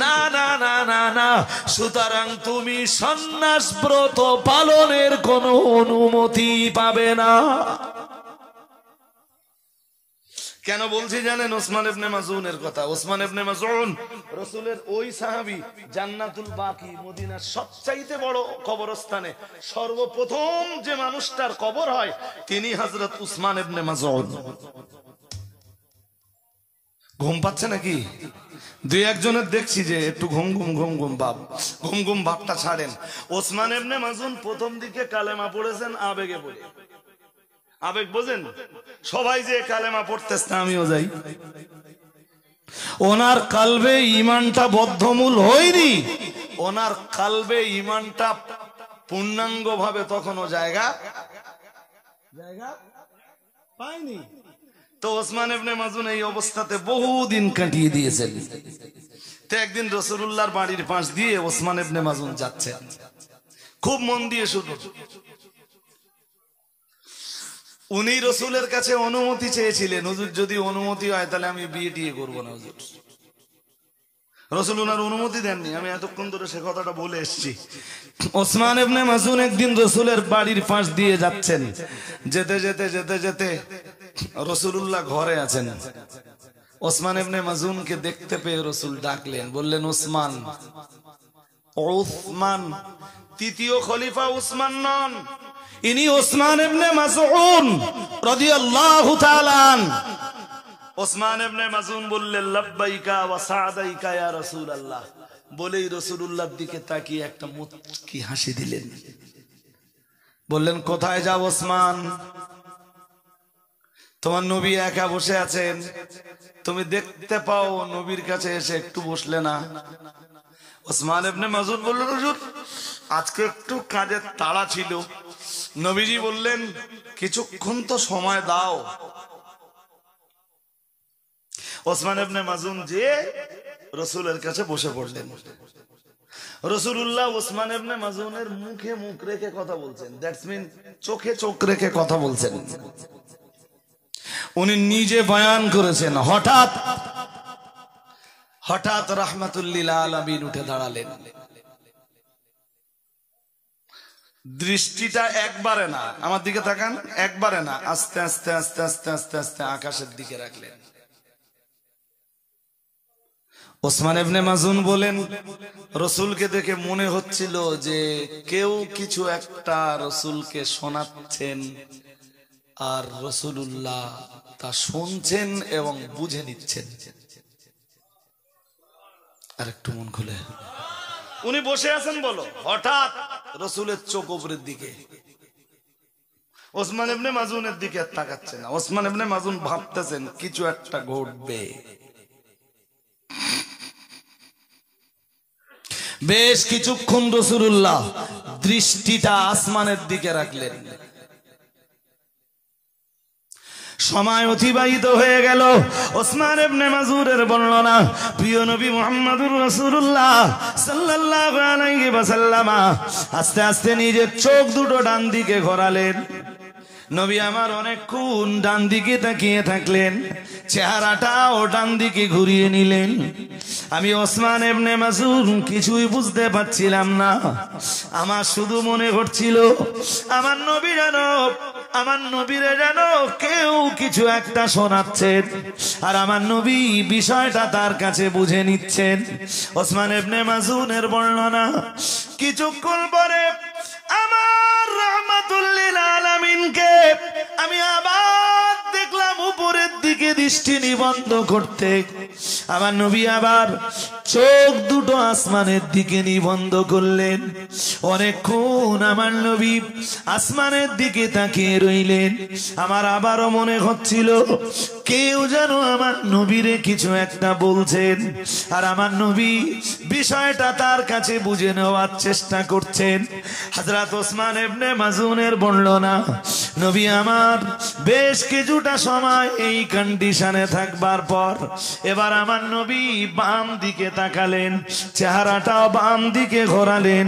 না না না না না, সুতরাং তুমি সন্ন্যাস ব্রত পালনের কোনো অনুমতি পাবে না। কেন বলছি জানেন? ওসমান ইবনে মাযউনের কথা। ওসমান ইবনে মাযউন রাসূলের ওই সাহাবী, জান্নাতুল বাকি মদিনার সবচাইতে বড় কবরস্থানে সর্বপ্রথম যে মানুষটার কবর হয় তিনি হযরত ওসমান ইবনে মাযউন। ঘুম পাচ্ছে নাকি? দুই একজনের দেখছি যে একটু ঘুম ঘুম ভাবটা ছাড়েন। ওসমান ইবনে মাযউন প্রথম দিকে কালেমা পড়েছেন আবেগে পড়ে। আবেগ বোঝেন? সবাই যে কালেমা পড়তেছে আমিও যাই। ওনার কালবে ঈমানটা বদ্ধমূল হয়নি, ওনার কালবে ঈমানটা পূর্ণাঙ্গ ভাবে তখনও জায়গা পায়নি। তো ওসমান ইবনে মাযউন এই অবস্থাতে বহুদিন কাটিয়ে দিয়েছেন। তো একদিন রাসূলুল্লাহর বাড়ির পাশ দিয়ে ওসমান ইবনে মাযউন যাচ্ছে, খুব মন দিয়ে শুনুন। উনি রাসূলের কাছে অনুমতি চেয়েছিলেন, হুজুর যদি অনুমতি হয় তাহলে আমি বিয়ে টিয়ে করবো না হুজুর। রাসূল ওনার অনুমতি দেননি। আমি এতক্ষণ ধরে সে কথাটা বলে এসেছি। ওসমান ইবনে মাযউন একদিন রাসূলের বাড়ির পাশ দিয়ে যাচ্ছেন, যেতে যেতে যেতে যেতে রাসূলুল্লাহ ঘরে আছেন। ওসমান ইবনে মাযউনকে দেখতে পেয়ে রাসূল ডাকলেন, বললেন ওসমান। ওসমান তৃতীয় খলিফা ওসমান নন, ইনি ওসমান ইবনে মাযউন রাদিয়াল্লাহু তাআলা আনহু। ওসমান ইবনে মাযউন বললেন লাব্বাইকা ওয়া সাদাইকা ইয়া রাসূলুল্লাহ, বলেই রাসূলুল্লাহর দিকে তাকিয়ে একটা মুচকি হাসি দিলেন। বললেন কোথায় যাও ওসমান? তোমার নবী একা বসে আছেন, তুমি দেখতে পাও নবীর কাছে এসে একটু বসলে না? ওসমান ইবনে মাযউন বললেন হুজুর আজকে একটু কাজের তাড়া ছিল, নবীজি বললেন কিছুক্ষণ তো সময় দাও। ওসমান ইবনে মাজুন যে রাসূলের কাছে বসে পড়লেন। রাসূলুল্লাহ ওসমান ইবনে মাজুনের মুখে মুখ রেখে কথা বলছেন, দ্যাটস মিন চোখে চোখ রেখে কথা বলছেন। উনি নিজে বয়ান করেছেন। হঠাৎ হঠাৎ রাহমাতুল্লিল আলামিন উঠে দাঁড়ালেন। দৃষ্টিটা একবারে না, আমার দিকে তাকান, একবারে না, আস্তে আস্তে আস্তে আস্তে আস্তে আস্তে আকাশের দিকে রাখলেন। ওসমান ইবনে মাজুন বলেন, রাসূলকে দেখে মনে হচ্ছিল যে কেউ কিছু একটা রাসূলকে শোনাচ্ছেন আর রাসূলুল্লাহ তা শুনছেন এবং বুঝে নিচ্ছেন। আর একটু মন খুলে, উনি বসে আছেন বলো, হঠাৎ রাসূলের চোখ উপরের দিকে, ওসমান ইবনে মাজুনের দিকে তাকাচ্ছে না। ওসমান ইবনে মাজুন ভাবতেছেন কিছু একটা ঘটবে। বেশ কিছুক্ষণ রাসূলুল্লাহ দৃষ্টিটা আসমানের দিকে রাখলেন। সময় অতিবাহিত হয়ে গেল। ওসমান ইবনে মাজুনের বর্ণনা, প্রিয় নবী মুহাম্মদুর রাসূলুল্লাহ সাল্লাল্লাহু আলাইহি ওয়াসাল্লাম আস্তে আস্তে নিজের চোখ দুটো ডান দিকে ঘোরালেন। নবী আমার অনেকক্ষণ ডান দিকে তাকিয়ে থাকলেন, চেহারাটাও ডান দিকে ঘুরিয়ে নিলেন। আমি ওসমান ইবনে মাজুন কিছুই বুঝতে পারছিলাম না। আমার শুধু মনে হচ্ছিল আমার নবী আমার নবীরে যেন কেউ কিছু একটা শোনাচ্ছেন আর আমার নবী বিষয়টা তার কাছে বুঝে নিচ্ছেন। ওসমান ইবনে মাজুনের বর্ণনা, কিছুক্ষণ পরে আমার রাহমাতুল্লিল আলামিনকে আমি আবার দেখলাম উপরের দিকে দৃষ্টি নিবদ্ধ করতে। আমার নবী আবার চোখ দুটো আসমানের দিকে নিবদ্ধ করলেন। অনেকক্ষণ আমার নবী আসমানের দিকে তাকিয়ে রইলেন। আমার আবারও মনে হচ্ছিল কেউ যেন আমার নবীরে কিছু একটা বলছেন আর আমার নবী বিষয়টা তার কাছে বুঝে নেওয়ার চেষ্টা করছেন। হযরত ওসমান ইবনে মাজুনের বর্ণনা, নবী আমার বেশ কিছুটা সময় এই কন্ডিশনে থাকবার পর এবার আমার নবী বাম দিকে তাকালেন, চেহারাটাও বাম দিকে ঘোরালেন।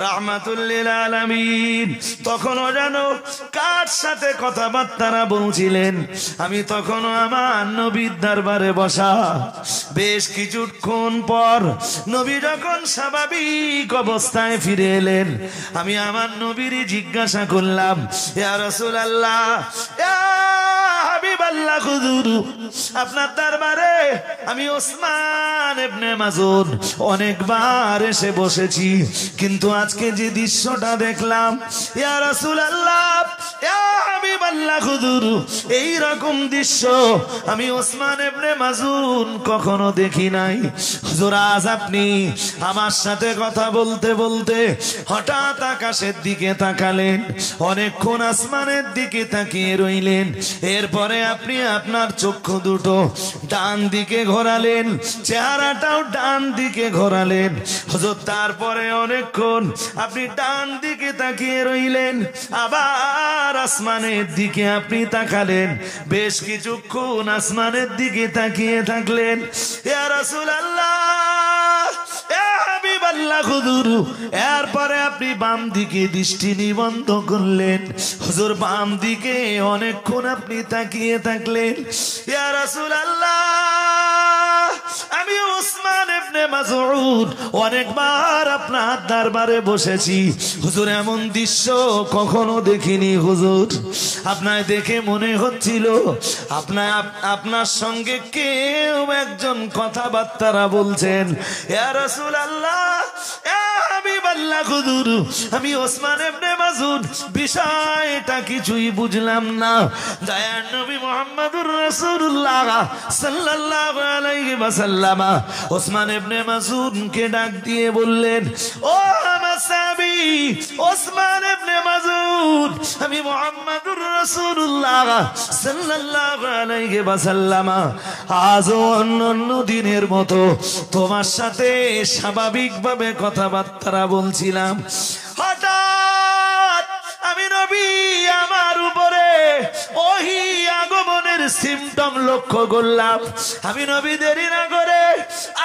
রাহমাতুল্লিল আলামিন তখনও যেন কার সাথে কথাবার্তা বলছিলেন। আমি তখনও আমার নবীর দরবারে বসা। বেশ কিছুক্ষণ পর নবী যখন স্বাভাবিক অবস্থায় ফিরে এলেন, আমি আমার নবীরই জিজ্ঞাসা করলাম, ইয়া রাসূলুল্লাহ, ইয়া হাবিবাল্লাহ, হুজুর আপনার দরবারে আমি ওসমান ইবনে মাজুন অনেকবার এসে বসেছি, কিন্তু আজকে যে দৃশ্যটা দেখলাম, ইয়া রাসূলুল্লাহ, ইয়া হাবিবাল্লাহ, হুজুর এই রকম দৃশ্য আমি ওসমান ইবনে মাজুন কখনো দেখি নাই। হুজুর আজ আপনি আমার সাথে কথা বলতে বলতে হঠাৎ আকাশের দিকে তাকালেন, অনেকক্ষণ আসমানের দিকে তাকিয়ে রইলেন, এরপরে আপনি আপনার চক্ষু দুটো ডান দিকে ঘোরালেন, চেহারাটাও ডান দিকে ঘোরালেন। হুজুর তারপরে অনেকক্ষণ আপনি ডান দিকে তাকিয়ে রইলেন, আবার আসমানের দিকে আপনি তাকালেন, বেশ কিছুক্ষণ আসমানের দিকে তাকিয়ে থাকলেন। ইয়া রাসূলুল্লাহ, ইয়া হাবিবাল্লাহ, হুজুর এরপরে আপনি বাম দিকে দৃষ্টি নিবদ্ধ করলেন। হুজুর বাম দিকে অনেকক্ষণ আপনি তাকিয়ে থাকলেন। ইয়া রাসূলুল্লাহ, আমি ওসমান ইবনে মাজুন অনেকবার আপনার দরবারে বসেছি, হুজুর এমন দৃশ্য কখনো দেখিনি। হুজুর আপনায় দেখে মনে হচ্ছিল আপনার সঙ্গে কেউ একজন কথাবার্তা বলছেন। ইয়া রাসূলুল্লাহ, ইয়া হাবিবাল্লাহ, হুজুর আমি ওসমান ইবনে মাজুন বিষয়টা কিছুই বুঝলাম না। দয়ার নবী মুহাম্মদুর রাসূলুল্লাহ সাল্লাল্লাহু আলাইহি ওয়াসাল্লাম ওসমান ইবনে মাজুনকে ডাক দিয়ে বললেন, ও আমার সাহাবী ওসমান ইবনে মাজুন, আমি মুহাম্মদুর রাসূলুল্লাহ সাল্লাল্লাহু আলাইহি ওয়াসাল্লাম আজও অন্যান্য দিনের মতো তোমার সাথে স্বাভাবিকভাবে কথাবার্তা বলছিলাম। হঠাৎ আমি উপরে ওহি আগমনের সিমটম লক্ষ্য করলাম। আমি নবী দেরি না করে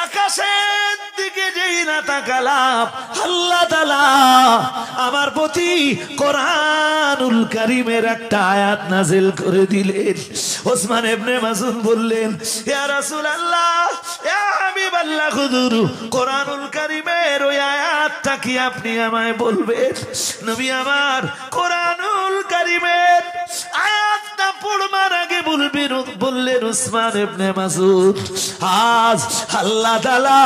আকাশের দিকে যেই না তাকালাম, আল্লাহ তাআলা আমার প্রতি কোরআনুল কারীমের একটা আয়াত নাযিল করে দিলেন। ওসমান ইবনে মাসউদ বললেন, ইয়া রাসূলুল্লাহ, ইয়া হাবিবাল্লাহ, হুজুর কোরআনুল কারীমের ওই আয়াতটা কি আপনি আমায় বলবেন? নবী আমার কোরআনুল কারীমের আয়াতটা পড়বার আগে বললেন ওসমান ইবনে মাসউদ, আজ আল্লাহ তাআলা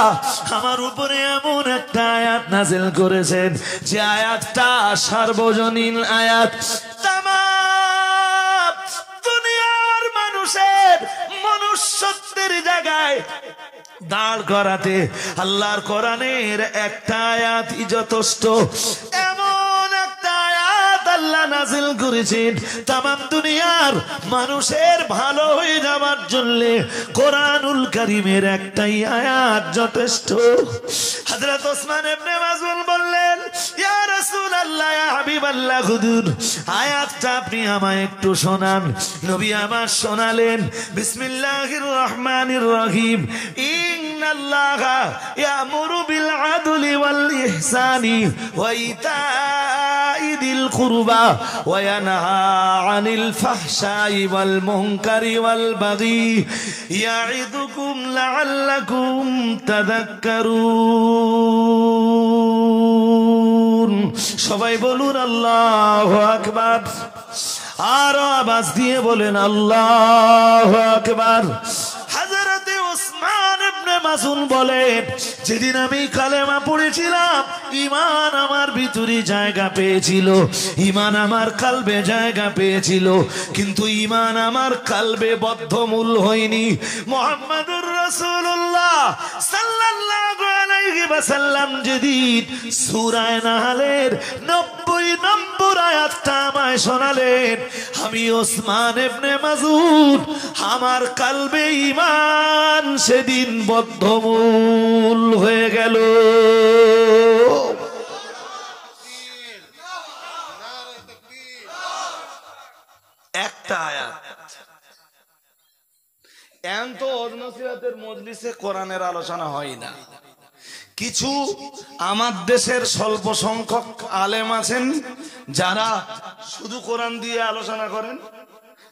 আমার উপরে এমন একটা আয়াত নাযিল করেছেন যে আয়াতটা সার্বজনীন আয়াত। তামাম দুনিয়ার মানুষের মনুষ্যত্বের জায়গায় দাঁড় করাতে আল্লাহর কোরআনের একটা আয়াতই যথেষ্ট। এমন একটা আয়াত আল্লাহ নাযিল করেছেন তামাম দুনিয়ার মানুষের ভালো হয়ে যাওয়ার জন্য কোরআনুল কারীমের একটাই আয়াত যথেষ্ট। হযরত ওসমান ইবনে মাসউদ বললেন, ইয়া রাসূলুল্লাহ, ইয়া হাবিবাল্লাহ, হুজুর আয়াতটা আপনি আমায় একটু শোনান। নবী আমার শোনালেন, বিসমিল্লাহির রহমানির রহিম, ইন্নাল্লাহা ইয়ামুরু বিল আদলি ওয়াল ইহসানি ওয়া ইতাই দিল কুরবা ওয়া ইয়ানহা আনিল ফাহশাই ওয়াল মুনকারি ওয়াল বাগি ইয়াইদুকুম লাআল্লাকুম তাযাক্কারুন। সবাই বলুন আল্লাহু আকবার। আরো আওয়াজ দিয়ে বলেন আল্লাহু আকবার। হযরতে ওসমান ইবনে মাসউদ বলেন, যেদিন আমি কালেমা পড়েছিলাম ঈমান আমার ভিতরে জায়গা পেয়েছিল, ঈমান আমার কলবে জায়গা পেয়েছিল, কিন্তু ঈমান আমার কলবে বদ্ধমূল হয়নি। মুহাম্মাদুর রাসূলুল্লাহ সাল্লাল্লাহু আলাইহি ওয়াসাল্লাম যেদিন সূরা নাহলের 90 নম্বর আয়াতটা আমায় শোনালেন, আমি ওসমান ইবনে মাসউদ আমার কলবে ঈমান সেদিন বদ্ধমূল হয়ে গেল। একটা আয়াত। এমন তো নসিহতের মজলিসে কোরআনের আলোচনা হয় না। কিছু আমার দেশের স্বল্প সংখ্যক আলেম আছেন যারা শুধু কোরআন দিয়ে আলোচনা করেন।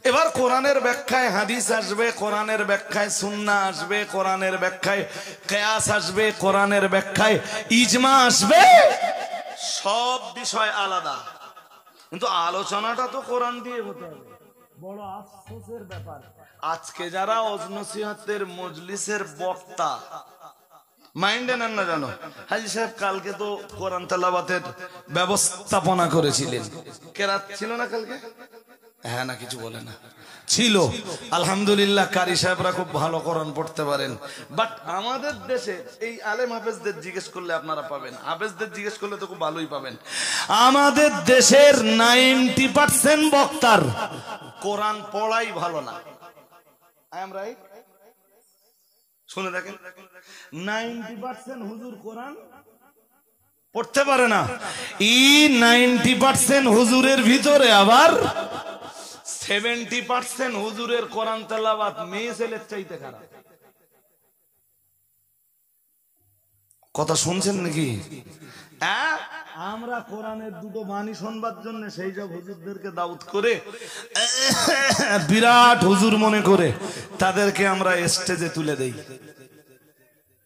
এবার কোরআনের ব্যাখ্যায় হাদিস আসবে, কোরআনের ব্যাখ্যায় সুন্নাহ আসবে, কোরআনের ব্যাখ্যায় কিয়াস আসবে, কোরআনের ব্যাখ্যায় ইজমা আসবে, সব বিষয় আলাদা, কিন্তু আলোচনাটা তো কোরআন দিয়ে হতে হবে। বড় আফসোসের ব্যাপার, আজকে যারা ওয়াজ নসিহতের মজলিসের বক্তা, মাইন্ডে নেন না জানো, হাজী সাহেব কালকে তো কোরআন তেলাওয়াতের ব্যবস্থাপনা করেছিলেন, কেরাত ছিল না কালকে? হ্যাঁ না, কিছু বলে না, ছিল। আলহামদুলিল্লাহ, কারি সাহেবরা খুব ভালো কোরআন পড়তে পারেন। বাট আমাদের দেশে এই আলেম হাফেজদের জিজ্ঞেস করলে আপনারা পাবেন, হাফেজদের জিজ্ঞেস করলে তো খুব ভালোই পাবেন। আমাদের দেশের 90% বক্তার কোরআন পড়াই ভালো না। I am right? শুনে দেখেন, 90% হুজুর কোরআন পড়তে পারে না। এই 90% হুজুরের ভিতরে আবার 70% হুজুরের কোরআন তেলাওয়াত মেয়ে ছেলের চাইতে খারাপ। কথা শুনছেন নাকি? আমরা কোরআনের দুটো বাণী শুনবার জন্য সেই সব হুজুরদেরকে দাউত করে বিরাট হুজুর মনে করে তাদেরকে আমরা স্টেজে তুলে দেই,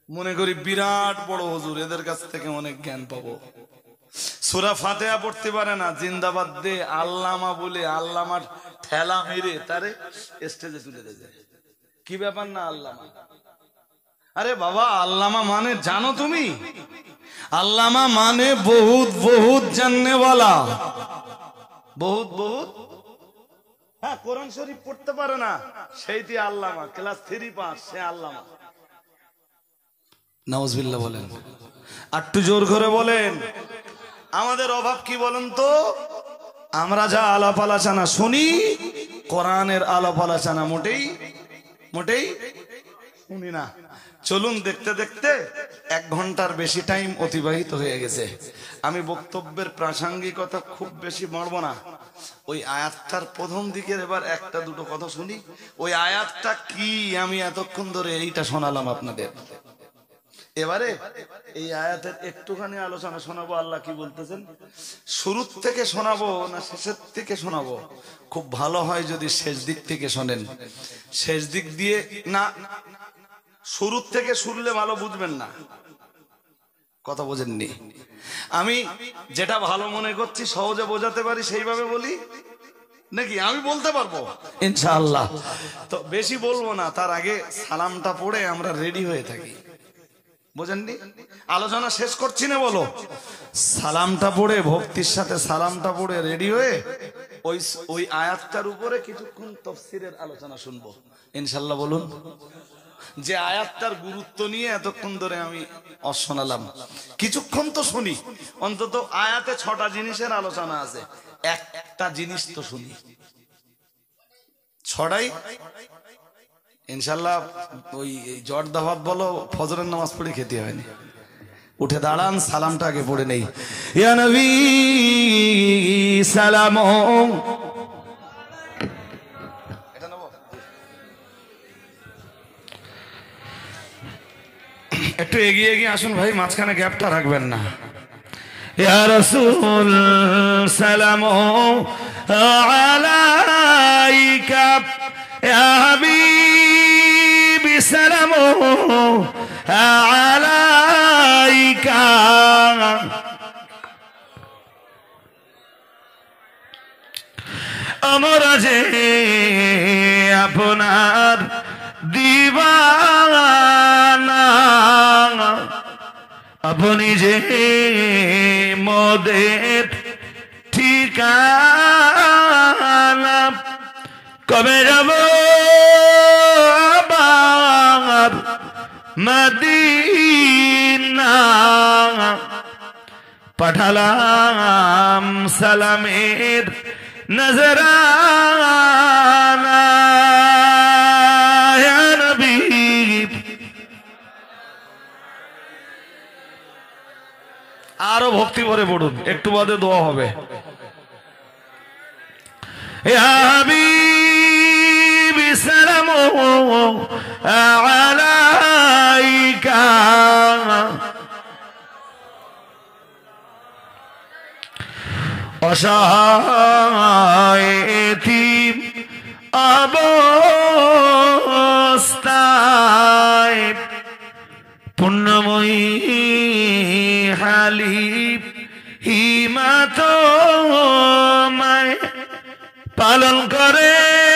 মনে করি বিরাট বড় হুজুর, এদের কাছ থেকে অনেক জ্ঞান পাবো। সূরা ফাতিহা পড়তে পারে না, জিন্দাবাদ দে আল্লামা বলে আল্লামার ঠেলা মেরে তারে স্টেজে তুলে দেয়। কি ব্যাপার না আল্লামা? আরে বাবা, আল্লামা মানে জানো তুমি? আল্লামা মানে বহুত বহুত জাননেওয়ালা, বহুত বহুত। হ্যাঁ, কোরআন শরীফ পড়তে পারে না, সেইটি আল্লামা, ক্লাস 3 পাস, সে আল্লামা। নাউজুবিল্লাহ বলেন, একটু জোর করে বলেন। আমাদের অভাব কি বলেন তো? আমরা যা আলাপ আলোচনা শুনি, কোরআনের আলাপ আলোচনা মোটেই মোটেই শুনি না। চলুন দেখতে দেখতে 1 ঘন্টার বেশি টাইম অতিবাহিত হয়ে গেছে। আমি বক্তব্যের প্রাসঙ্গিকতা খুব বেশি বাড়বো না। ওই আয়াতটার প্রথম দিকের এবার একটা দুটো কথা শুনি। ওই আয়াতটা কি আমি এতক্ষণ ধরে এইটা শোনালাম আপনাদের। এবারে এই আয়াতের একটুখানি আলোচনা শোনাবো। আল্লাহ কি বলতেছেন, শুরুর থেকে শোনাবো না শেষের থেকে শোনাবো? খুব ভালো হয় যদি শেষ দিক থেকে শোনেন। শেষ দিক দিয়ে না, শুরুর থেকে শুনলে ভালো বুঝবেন না, কথা বোঝেননি। আমি যেটা ভালো মনে করছি সহজে বোঝাতে পারি সেইভাবে বলি নাকি? আমি বলতে পারবো ইনশাআল্লাহ। তো বেশি বলবো না, তার আগে সালামটা পড়ে আমরা রেডি হয়ে থাকি। বোঝেননি? আলোচনা শেষ করছি না, বলো সালামটা পড়ে, ভক্তির সাথে সালামটা পড়ে রেডি হয়ে ওই আয়াতটার উপরে কিছুক্ষণ তাফসীরের আলোচনা শুনবো ইনশাআল্লাহ। বলুন, যে আয়াতটার গুরুত্ব নিয়ে এতক্ষণ ধরে আমি শোনালাম, কিছুক্ষণ তো শুনি। অন্তত আয়াতে 6টা জিনিসের আলোচনা আছে, একটা জিনিস তো শুনি। 6টাই ইনশাআল্লাহ। ওই জর্দা ভাত বলো, ফজরের নামাজ পড়ে খেতে হয়নি। উঠে দাঁড়ান, সালামটা আগে পড়ে নেই। ইয়া নবী সালাম। একটু এগিয়ে এগিয়ে আসুন ভাই, মাঝখানে গ্যাপটা রাখবেন না। ইয়া রাসূল সালাম আলাইকা, ইয়া হাবিবি সালাম আলাইকা। আমরা যে আপনার দিওয়ানা, আপনি যে মোদের ঠিকানা, কবে যাব আবার মদিনা? পাঠালাম সালামের নজরানা, ইয়া নবী। আরো ভক্তি ভরে পড়ুন, একটু বাদে দোয়া হবে। ইয়া হাবিবি সালাম আলাইকা, অসহায় এতিম অবস্থায় পুণ্যময়ী হালিফ হিমাত মায় পালন করেন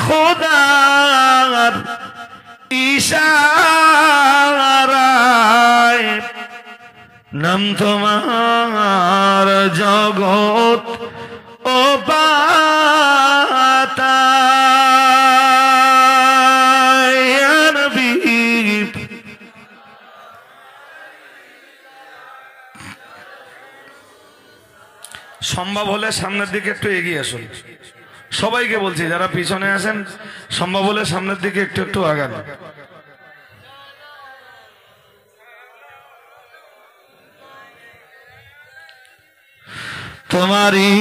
খোদার ইশারায়। নাম তোমার জগৎ ও পাতায়, ইয়া নবী। সম্ভব হলে সামনের দিকে একটু এগিয়ে আসুন। সবাইকে বলছি, যারা পিছনে আছেন সম্ভব হলে সামনের দিকে একটু একটু আগান। তোমারি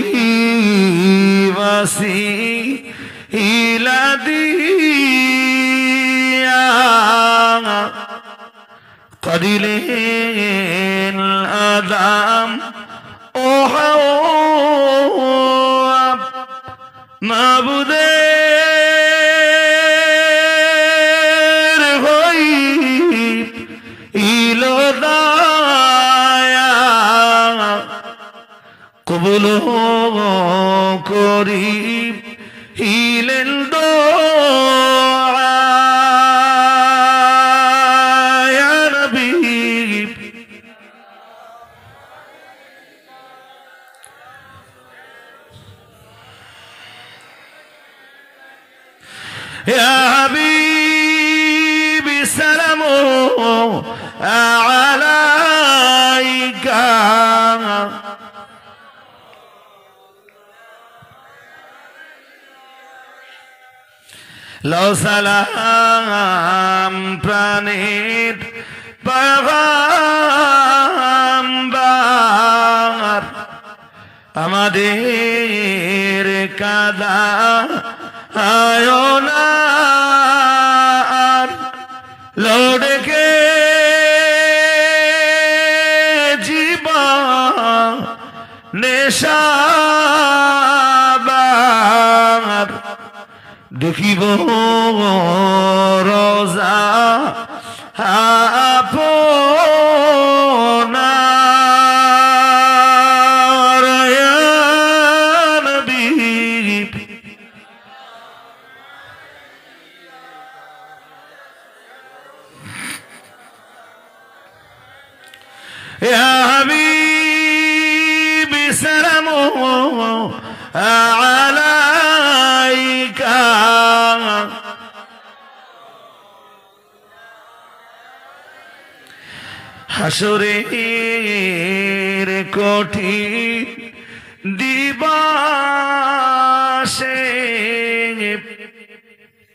বাসি ইলা দিয়া কদিলেন আদাম ও হাওয়া, মাবুদের হই ইলো দায়া, কবুল করি হিলেন দোয়া, ইয়া নবী। ইয়া হাবিবি সালাম আলাইকা, লও সালাম প্রাণের পয়গম্বর আমাদের কাদা আয়োনা লড়কে জীবন নেশাবার দেখিব রোজা আপনার ইয়া নবী ইয়া হাবিবি সালামু আলাইকা হাসরের কঠিন দিবসে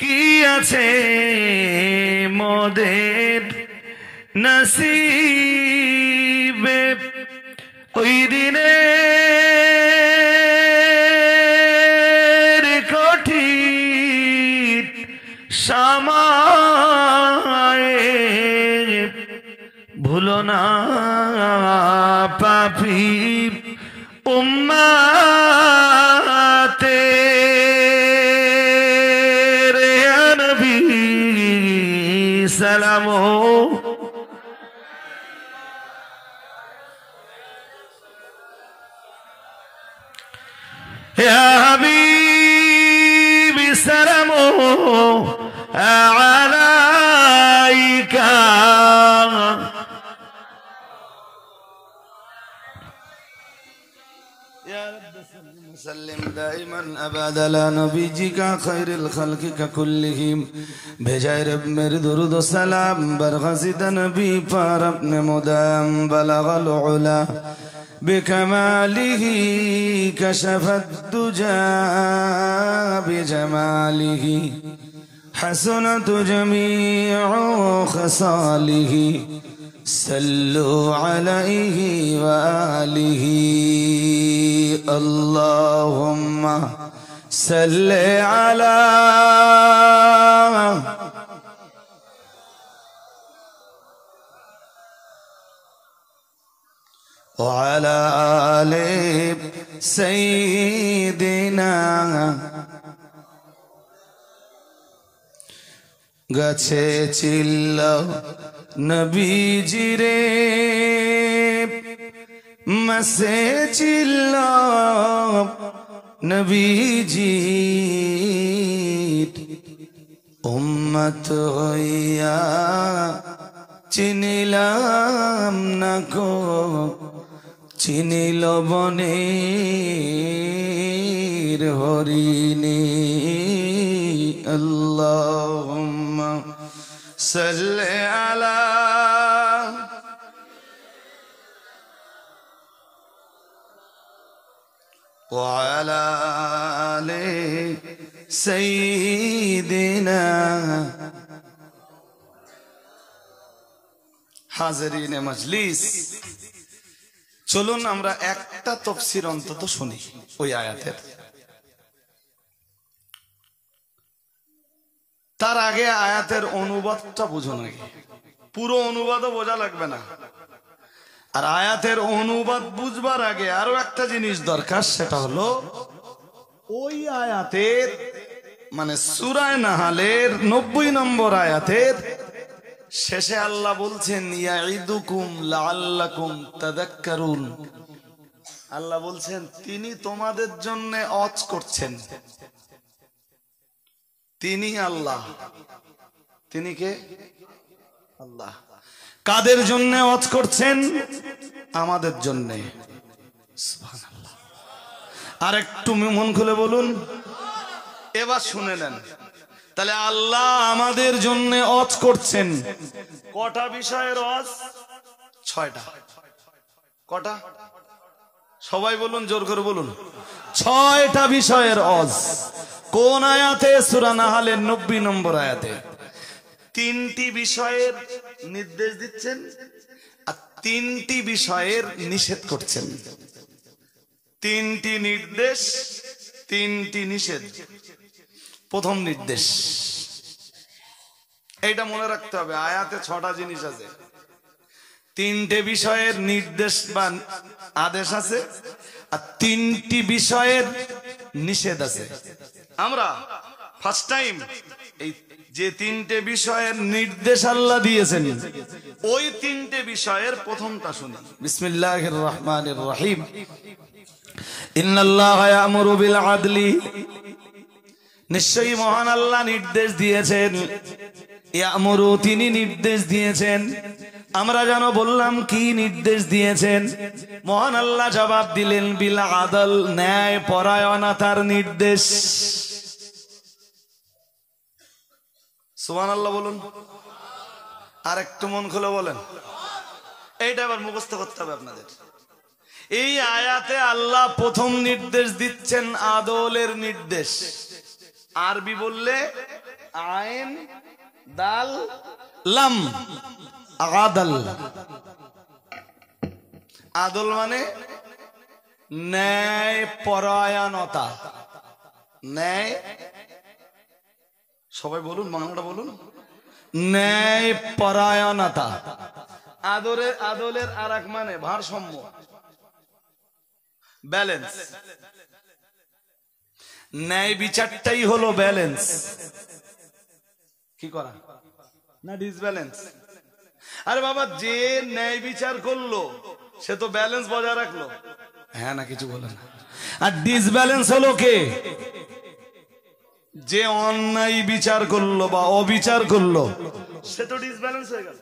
কি আছে মোদের নসিবে ওই দিনে কঠিন সময়ে ভুলো না পাপী উম্মতের ইয়া নবী সালাম ইয়া হাবিবি সালাম আলাইকা سلم دائما ابدا على نبيك خير الخلق كلهم بجاي رب میرے درود و سلام برغزید نبی پر اپنے مدام بلغ العلا بكماله كشف الدجى بجماله حسنت جميع خصاله صلوا عليه وآله اللهم صل على وعلى آل سيدنا গাছে ছিল নবীজি রে মাসে ছিল নবীজি উম্মত হইয়া চিনিলাম না কো চিনিল বনের হরিণী আল্লাহুম্মা সাল্লি আলা ওয়া আলা আলি সাইয়্যিদিনা হাজিরিনে মজলিস চলুন আমরা একটা তাফসীর অন্তত শুনি ওই আয়াতের তার আগে আয়াতের অনুবাদটা বুঝুন আগে পুরো অনুবাদও বোঝা লাগবে না আর আয়াতের অনুবাদ বুঝবার আগে আরো একটা জিনিস দরকার সেটা হলো ওই আয়াতের মানে সূরা নাহলের 90 নম্বর আয়াতের শেষে আল্লাহ বলছেন ইয়াইদুকুম লাআল্লাকুম তাযাক্কারুন আল্লাহ বলছেন তিনি তোমাদের জন্য ওয়াজ করছেন তিনি আল্লাহ তিনি কে আল্লাহ কাদের জন্য ওয়াজ করছেন আমাদের জন্য সুবহানাল্লাহ আর একটু মন খুলে বলুন এবার শুনে নেন তাহলে আল্লাহ আমাদের জন্য ওয়াজ করছেন কটা বিষয়ের ওয়াজ 6টা কটা সবাই বলুন জোর করে বলুন 6টা বিষয়ের ওয়াজ কোন আয়াতে? সূরা নাহলের 90 নম্বর আয়াতে। তিনটি বিষয়ের নির্দেশ দিচ্ছেন আর তিনটি বিষয়ের নিষেধ করছেন। তিনটি নির্দেশ, তিনটি নিষেধ। প্রথম নির্দেশ, এইটা মনে রাখতে হবে, আয়াতে 6টা জিনিস আছে, তিনটে বিষয়ের নির্দেশ বা আদেশ আছে আর তিনটি বিষয়ের নিষেধ আছে। আমরা ফার্স্ট টাইম এই যে তিনটে বিষয়ের নির্দেশ আল্লাহ দিয়েছেন ওই তিনটে বিষয়ের প্রথমটা শুনি। বিসমিল্লাহির রহমানির রহিম। ইন্নাল্লাহা ইয়া'মুরু বিল আদলি, নিশ্চয়ই মহান আল্লাহ নির্দেশ দিয়েছেন। ইয়া'মুরু, তিনি নির্দেশ দিয়েছেন। আমরা যেন বললাম কি নির্দেশ দিয়েছেন? মহান আল্লাহ জবাব দিলেন বিল আদল, ন্যায় পরায়ণতার নির্দেশ। সুবহানাল্লাহ বলুন, আর একটু মন খুলে বলেন। এইটা এবার মুখস্থ করতে হবে আপনাদের। এই আয়াতে আল্লাহ প্রথম নির্দেশ দিচ্ছেন আদলের নির্দেশ। আরবি বললে আইন দাল লাম, আদল। আদল মানে ন্যায় পরায়ণতা। ন্যায়, সবাই বলুন, বাংলাটা বলুন, ন্যায় পরায়ণতা। আদলের আর এক মানে ভারসাম্য, ব্যালেন্স। ন্যায় বিচারটাই হলো ব্যালেন্স। কি করা না ডিসব্যালেন্স? আরে বাবা, যে ন্যায় বিচার করলো সে তো ব্যালেন্স বজায় রাখলো, হ্যাঁ না কিছু বলে না। আর ডিসব্যালেন্স হলো কে? যে অন্যায় বিচার করলো বা অবিচার করলো, সে তো ডিসব্যালেন্স হয়ে গেল।